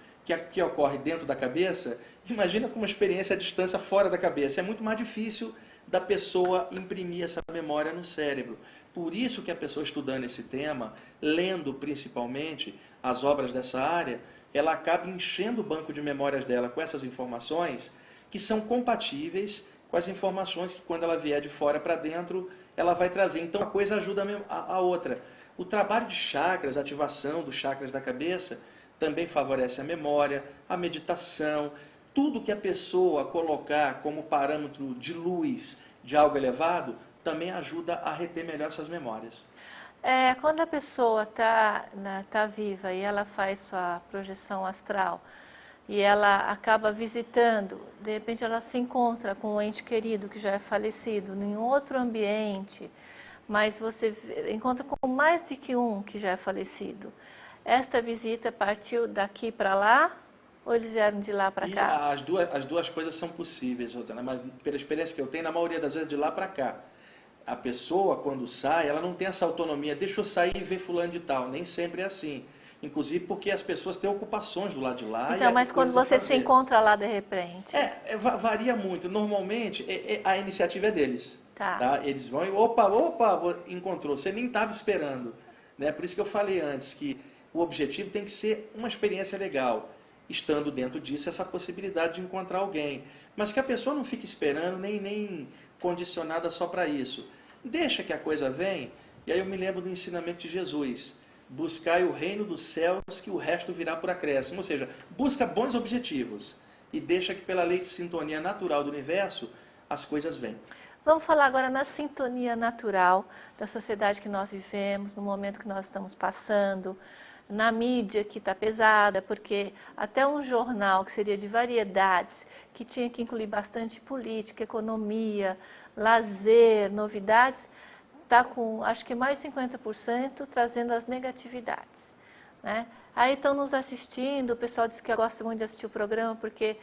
que ocorre dentro da cabeça, imagina com uma experiência à distância fora da cabeça. É muito mais difícil da pessoa imprimir essa memória no cérebro. Por isso que a pessoa estudando esse tema, lendo principalmente as obras dessa área, ela acaba enchendo o banco de memórias dela com essas informações que são compatíveis com as informações que quando ela vier de fora para dentro, ela vai trazer. Então a coisa ajuda a outra. O trabalho de chakras, a ativação dos chakras da cabeça, também favorece a memória, a meditação, tudo que a pessoa colocar como parâmetro de luz de algo elevado, também ajuda a reter melhor essas memórias. Quando a pessoa tá viva e ela faz sua projeção astral e ela acaba visitando, de repente ela se encontra com um ente querido que já é falecido em outro ambiente, mas você encontra com mais de que um que já é falecido. Esta visita partiu daqui para lá ou eles vieram de lá para E cá? as duas coisas são possíveis, Rosana, mas pela experiência que eu tenho, na maioria das vezes de lá para cá. A pessoa, quando sai, ela não tem essa autonomia, deixa eu sair e ver fulano de tal. Nem sempre é assim. Inclusive porque as pessoas têm ocupações do lado de lá. Então, e mas quando coisas a você se fazer. encontra lá de repente? Varia muito. Normalmente, a iniciativa é deles. Tá. Tá? Eles vão e, opa, encontrou. Você nem estava esperando. Né? Por isso que eu falei antes que o objetivo tem que ser uma experiência legal. Estando dentro disso, essa possibilidade de encontrar alguém. Mas que a pessoa não fique esperando, nem condicionada só para isso. Deixa que a coisa vem. E aí eu me lembro do ensinamento de Jesus. Buscai o reino dos céus, que o resto virá por acréscimo. Ou seja, busca bons objetivos e deixa que pela lei de sintonia natural do universo, as coisas vêm. Vamos falar agora na sintonia natural da sociedade que nós vivemos, no momento que nós estamos passando, na mídia que está pesada, porque até um jornal que seria de variedades, que tinha que incluir bastante política, economia, lazer, novidades, está com, acho que mais de 50% trazendo as negatividades. Né? Aí estão nos assistindo, o pessoal diz que gosta muito de assistir o programa porque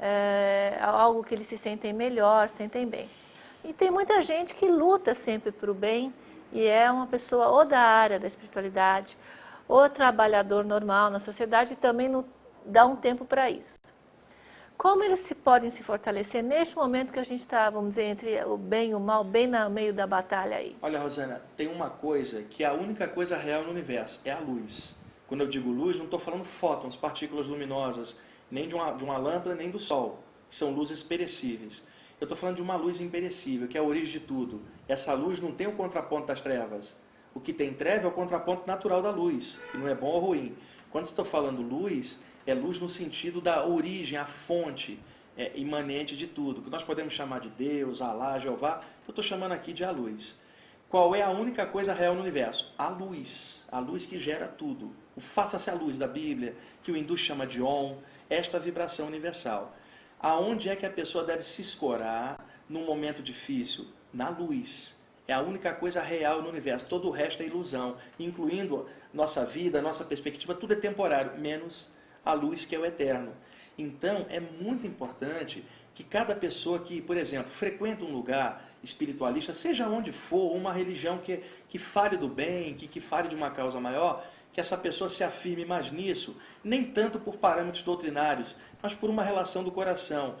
é algo que eles se sentem melhor, sentem bem. E tem muita gente que luta sempre para o bem e é uma pessoa ou da área da espiritualidade ou trabalhador normal na sociedade e também não dá um tempo para isso. Como eles podem se fortalecer neste momento que a gente está, vamos dizer, entre o bem e o mal, bem no meio da batalha aí? Olha, Rosana, tem uma coisa que é a única coisa real no universo, é a luz. Quando eu digo luz, não estou falando fótons, partículas luminosas, nem de uma lâmpada, nem do sol. São luzes perecíveis. Eu estou falando de uma luz imperecível, que é a origem de tudo. Essa luz não tem o contraponto das trevas. O que tem treva é o contraponto natural da luz, que não é bom ou ruim. Quando estou falando luz, É luz no sentido da origem, a fonte imanente de tudo, que nós podemos chamar de Deus, Alá, Jeová, eu estou chamando aqui de a luz. Qual é a única coisa real no universo? A luz que gera tudo. O faça-se a luz da Bíblia, que o hindu chama de Om, esta vibração universal. Aonde é que a pessoa deve se escorar num momento difícil? Na luz. É a única coisa real no universo. Todo o resto é ilusão, incluindo nossa vida, nossa perspectiva, tudo é temporário, menos a luz que é o eterno. Então, é muito importante que cada pessoa que, por exemplo, frequenta um lugar espiritualista, seja onde for, uma religião que fale do bem, que fale de uma causa maior, que essa pessoa se afirme mais nisso, nem tanto por parâmetros doutrinários, mas por uma relação do coração.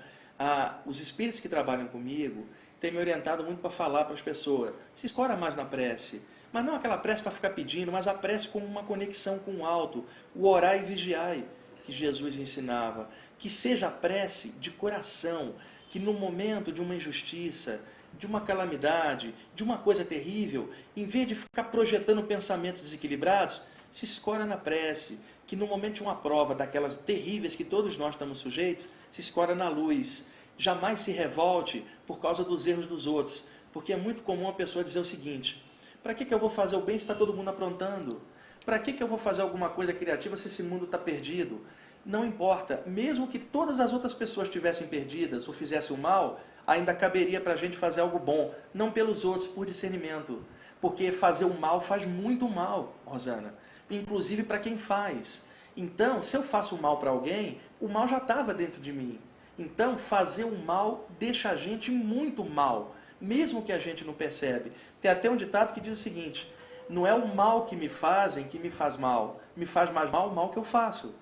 Os espíritos que trabalham comigo têm me orientado muito para falar para as pessoas, se escora mais na prece, mas não aquela prece para ficar pedindo, mas a prece como uma conexão com o alto, o orai e vigiai, que Jesus ensinava. Que seja a prece de coração, que no momento de uma injustiça, de uma calamidade, de uma coisa terrível, em vez de ficar projetando pensamentos desequilibrados, se escora na prece, que no momento de uma prova daquelas terríveis que todos nós estamos sujeitos, se escora na luz. Jamais se revolte por causa dos erros dos outros, porque é muito comum a pessoa dizer o seguinte: para que eu vou fazer o bem se está todo mundo aprontando? Para que eu vou fazer alguma coisa criativa se esse mundo está perdido? Não importa, mesmo que todas as outras pessoas estivessem perdidas ou fizessem o mal, ainda caberia para a gente fazer algo bom, não pelos outros, por discernimento. Porque fazer o mal faz muito mal, Rosana, inclusive para quem faz. Então, se eu faço o mal para alguém, o mal já estava dentro de mim. Então, fazer o mal deixa a gente muito mal, mesmo que a gente não percebe. Tem até um ditado que diz o seguinte: não é o mal que me fazem que me faz mal, me faz mais mal o mal que eu faço.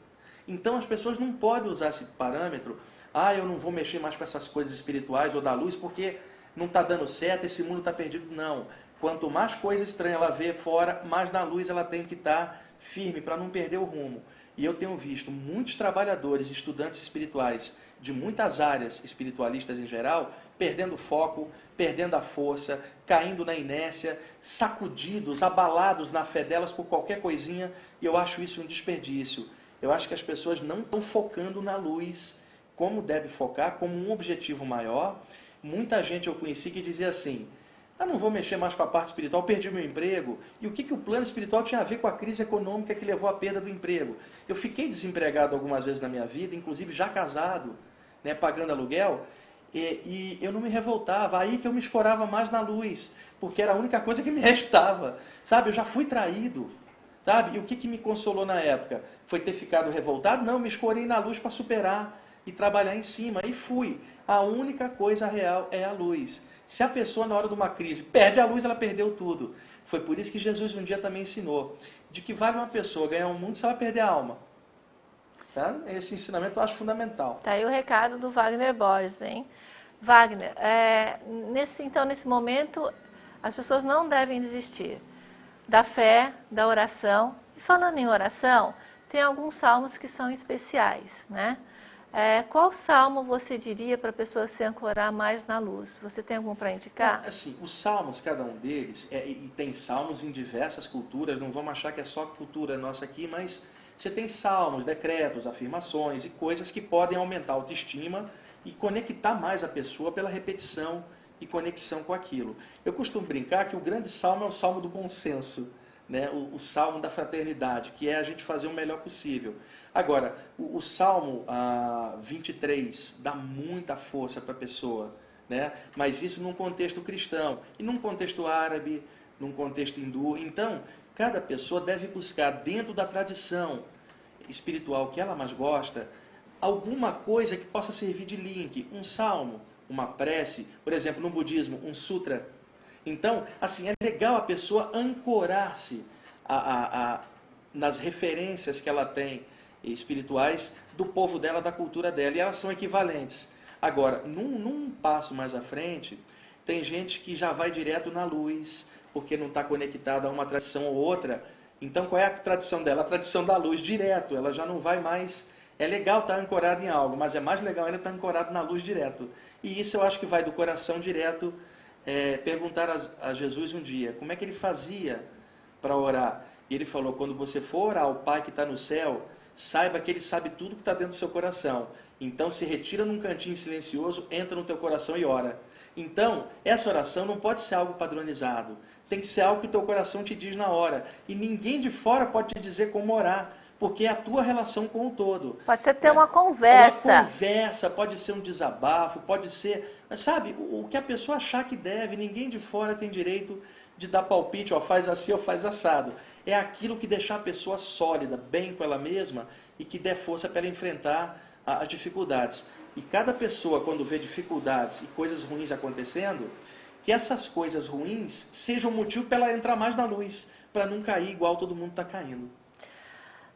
Então as pessoas não podem usar esse parâmetro, eu não vou mexer mais com essas coisas espirituais ou da luz porque não está dando certo, esse mundo está perdido. Não. Quanto mais coisa estranha ela vê fora, mais na luz ela tem que estar firme para não perder o rumo. E eu tenho visto muitos trabalhadores, estudantes espirituais, de muitas áreas espiritualistas em geral, perdendo o foco, perdendo a força, caindo na inércia, sacudidos, abalados na fé delas por qualquer coisinha, e eu acho isso um desperdício. Eu acho que as pessoas não estão focando na luz como deve focar, como um objetivo maior. Muita gente eu conheci que dizia assim: não vou mexer mais com a parte espiritual, perdi meu emprego. E o que o plano espiritual tinha a ver com a crise econômica que levou à perda do emprego? Eu fiquei desempregado algumas vezes na minha vida, inclusive já casado, né, pagando aluguel, e eu não me revoltava. Aí que eu me escorava mais na luz, porque era a única coisa que me restava. Sabe, eu já fui traído. Sabe? E o que me consolou na época? Foi ter ficado revoltado? Não, me escorei na luz para superar e trabalhar em cima. E fui. A única coisa real é a luz. Se a pessoa, na hora de uma crise, perde a luz, ela perdeu tudo. Foi por isso que Jesus um dia também ensinou de que vale uma pessoa ganhar um mundo se ela perder a alma. Tá? Esse ensinamento eu acho fundamental. Tá aí o recado do Wagner Borges, hein? Wagner, nesse momento, as pessoas não devem desistir da fé, da oração. E falando em oração, tem alguns salmos que são especiais, né? Qual salmo você diria para a pessoa se ancorar mais na luz? Você tem algum para indicar? Assim, os salmos, cada um deles, e tem salmos em diversas culturas, não vamos achar que é só cultura nossa aqui, mas você tem salmos, decretos, afirmações e coisas que podem aumentar a autoestima e conectar mais a pessoa pela repetição e conexão com aquilo. Eu costumo brincar que o grande salmo é o salmo do bom senso, né? O salmo da fraternidade, que é a gente fazer o melhor possível. Agora, o salmo 23 dá muita força para a pessoa, né? Mas isso num contexto cristão, e num contexto árabe, num contexto hindu. Então, cada pessoa deve buscar dentro da tradição espiritual que ela mais gosta, alguma coisa que possa servir de link, um salmo, uma prece, por exemplo, no budismo, um sutra. Então, assim, é legal a pessoa ancorar-se nas referências que ela tem espirituais do povo dela, da cultura dela, e elas são equivalentes. Agora, num passo mais à frente, tem gente que já vai direto na luz, porque não está conectada a uma tradição ou outra. Então, qual é a tradição dela? A tradição da luz, direto, ela já não vai mais... É legal estar ancorado em algo, mas é mais legal ainda estar ancorado na luz direto. E isso eu acho que vai do coração direto. Perguntar a Jesus um dia, como é que ele fazia para orar? E ele falou, quando você for orar ao Pai que está no céu, saiba que ele sabe tudo que está dentro do seu coração. Então se retira num cantinho silencioso, entra no teu coração e ora. Então, essa oração não pode ser algo padronizado. Tem que ser algo que o teu coração te diz na hora. E ninguém de fora pode te dizer como orar, porque é a tua relação com o todo. Pode ser ter uma conversa. Uma conversa, pode ser um desabafo, pode ser... Mas sabe, o que a pessoa achar que deve, ninguém de fora tem direito de dar palpite, ó, faz assim ou faz assado. É aquilo que deixar a pessoa sólida, bem com ela mesma e que dê força para ela enfrentar as dificuldades. E cada pessoa, quando vê dificuldades e coisas ruins acontecendo, que essas coisas ruins sejam motivo para ela entrar mais na luz, para não cair igual todo mundo está caindo.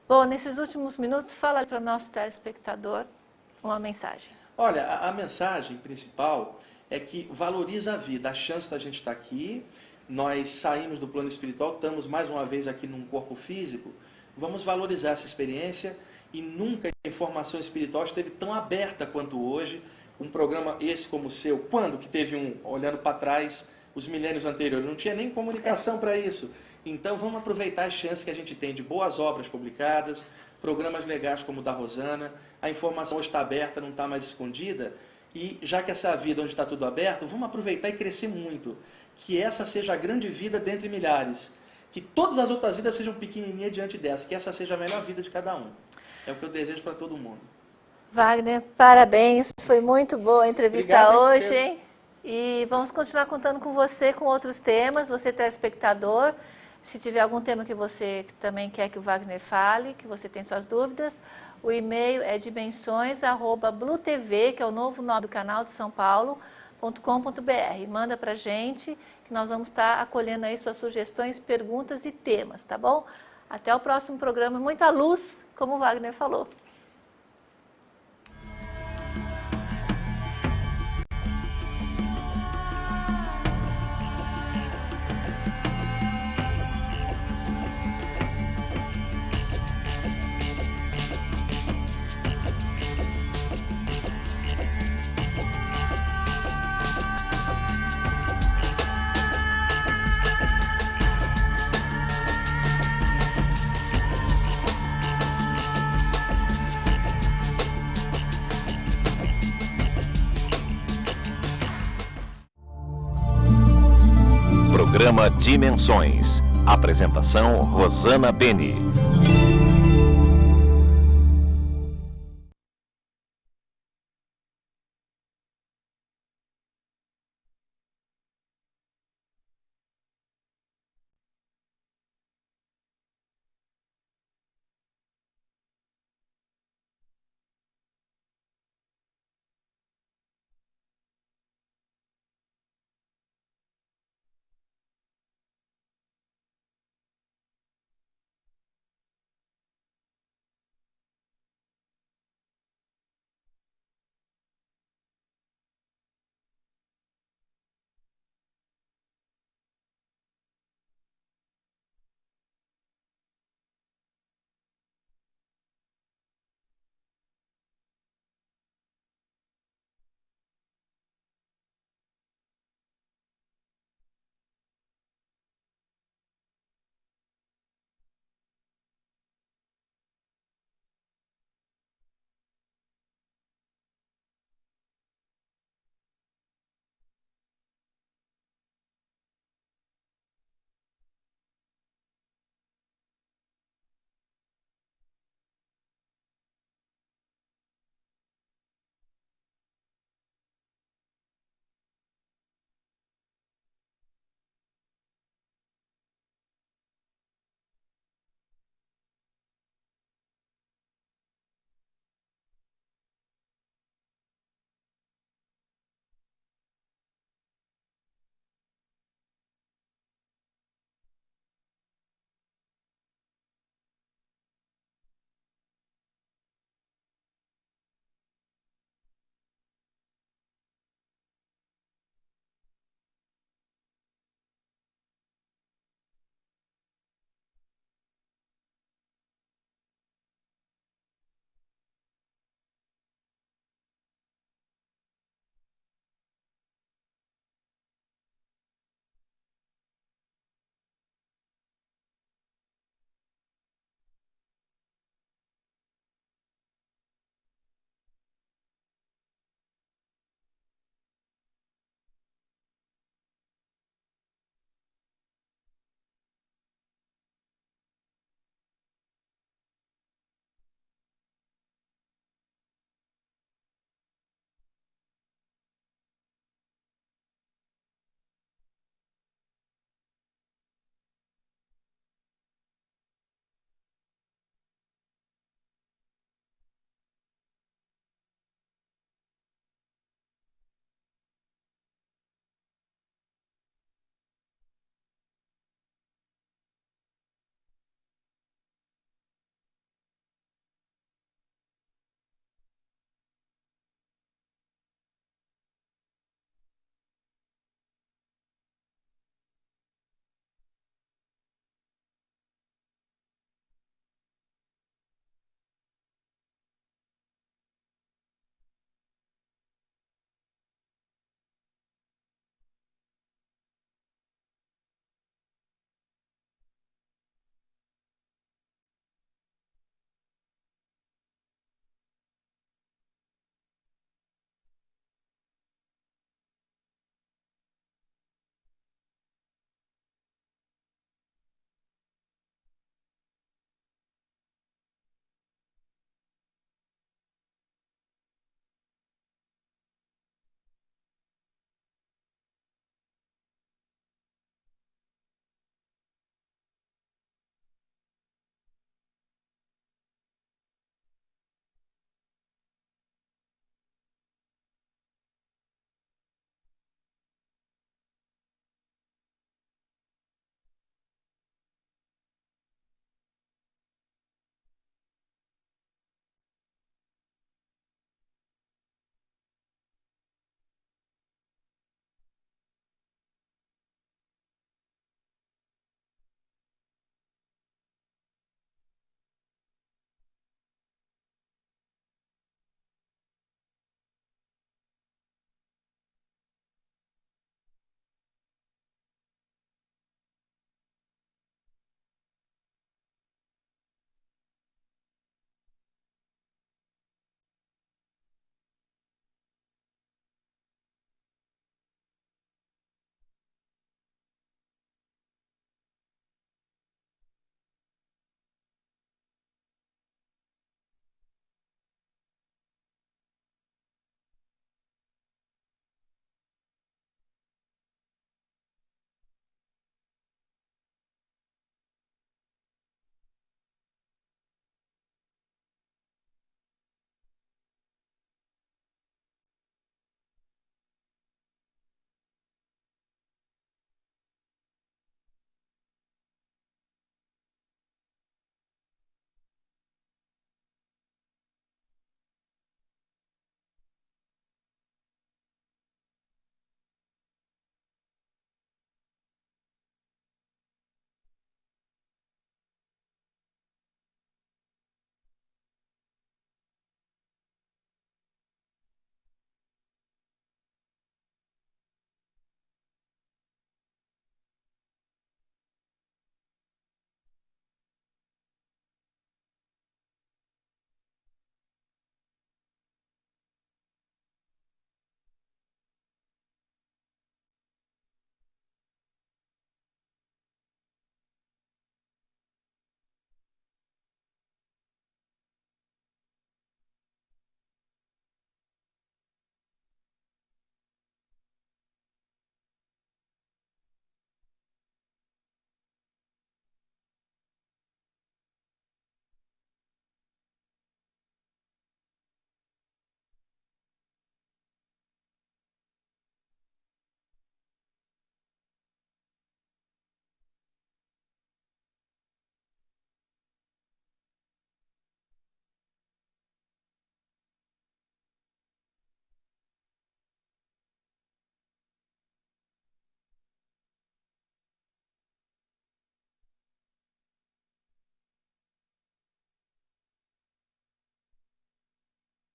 Bom, nesses últimos minutos, fala para o nosso telespectador uma mensagem. Olha, a mensagem principal é que valoriza a vida, a chance da gente estar aqui. Nós saímos do plano espiritual, estamos mais uma vez aqui num corpo físico. Vamos valorizar essa experiência e nunca a informação espiritual esteve tão aberta quanto hoje. Um programa esse como o seu, quando que teve olhando para trás, os milênios anteriores, não tinha nem comunicação para isso. Então vamos aproveitar as chances que a gente tem de boas obras publicadas, programas legais como o da Rosana, a informação hoje está aberta, não está mais escondida, e já que essa é a vida onde está tudo aberto, vamos aproveitar e crescer muito. Que essa seja a grande vida dentre milhares. Que todas as outras vidas sejam pequenininhas diante dessa, que essa seja a melhor vida de cada um. É o que eu desejo para todo mundo. Wagner, parabéns, foi muito boa a entrevista Obrigado, hoje, hein? E vamos continuar contando com você com outros temas, você telespectador. Se tiver algum tema que você também quer que o Wagner fale, que você tem suas dúvidas, o e-mail é dimensões@bluetv, que é o novo nome do canal de São Paulo.com.br. Manda pra gente, que nós vamos estar acolhendo aí suas sugestões, perguntas e temas, tá bom? Até o próximo programa. Muita luz, como o Wagner falou. Programa Dimensões. Apresentação Rosana Beni.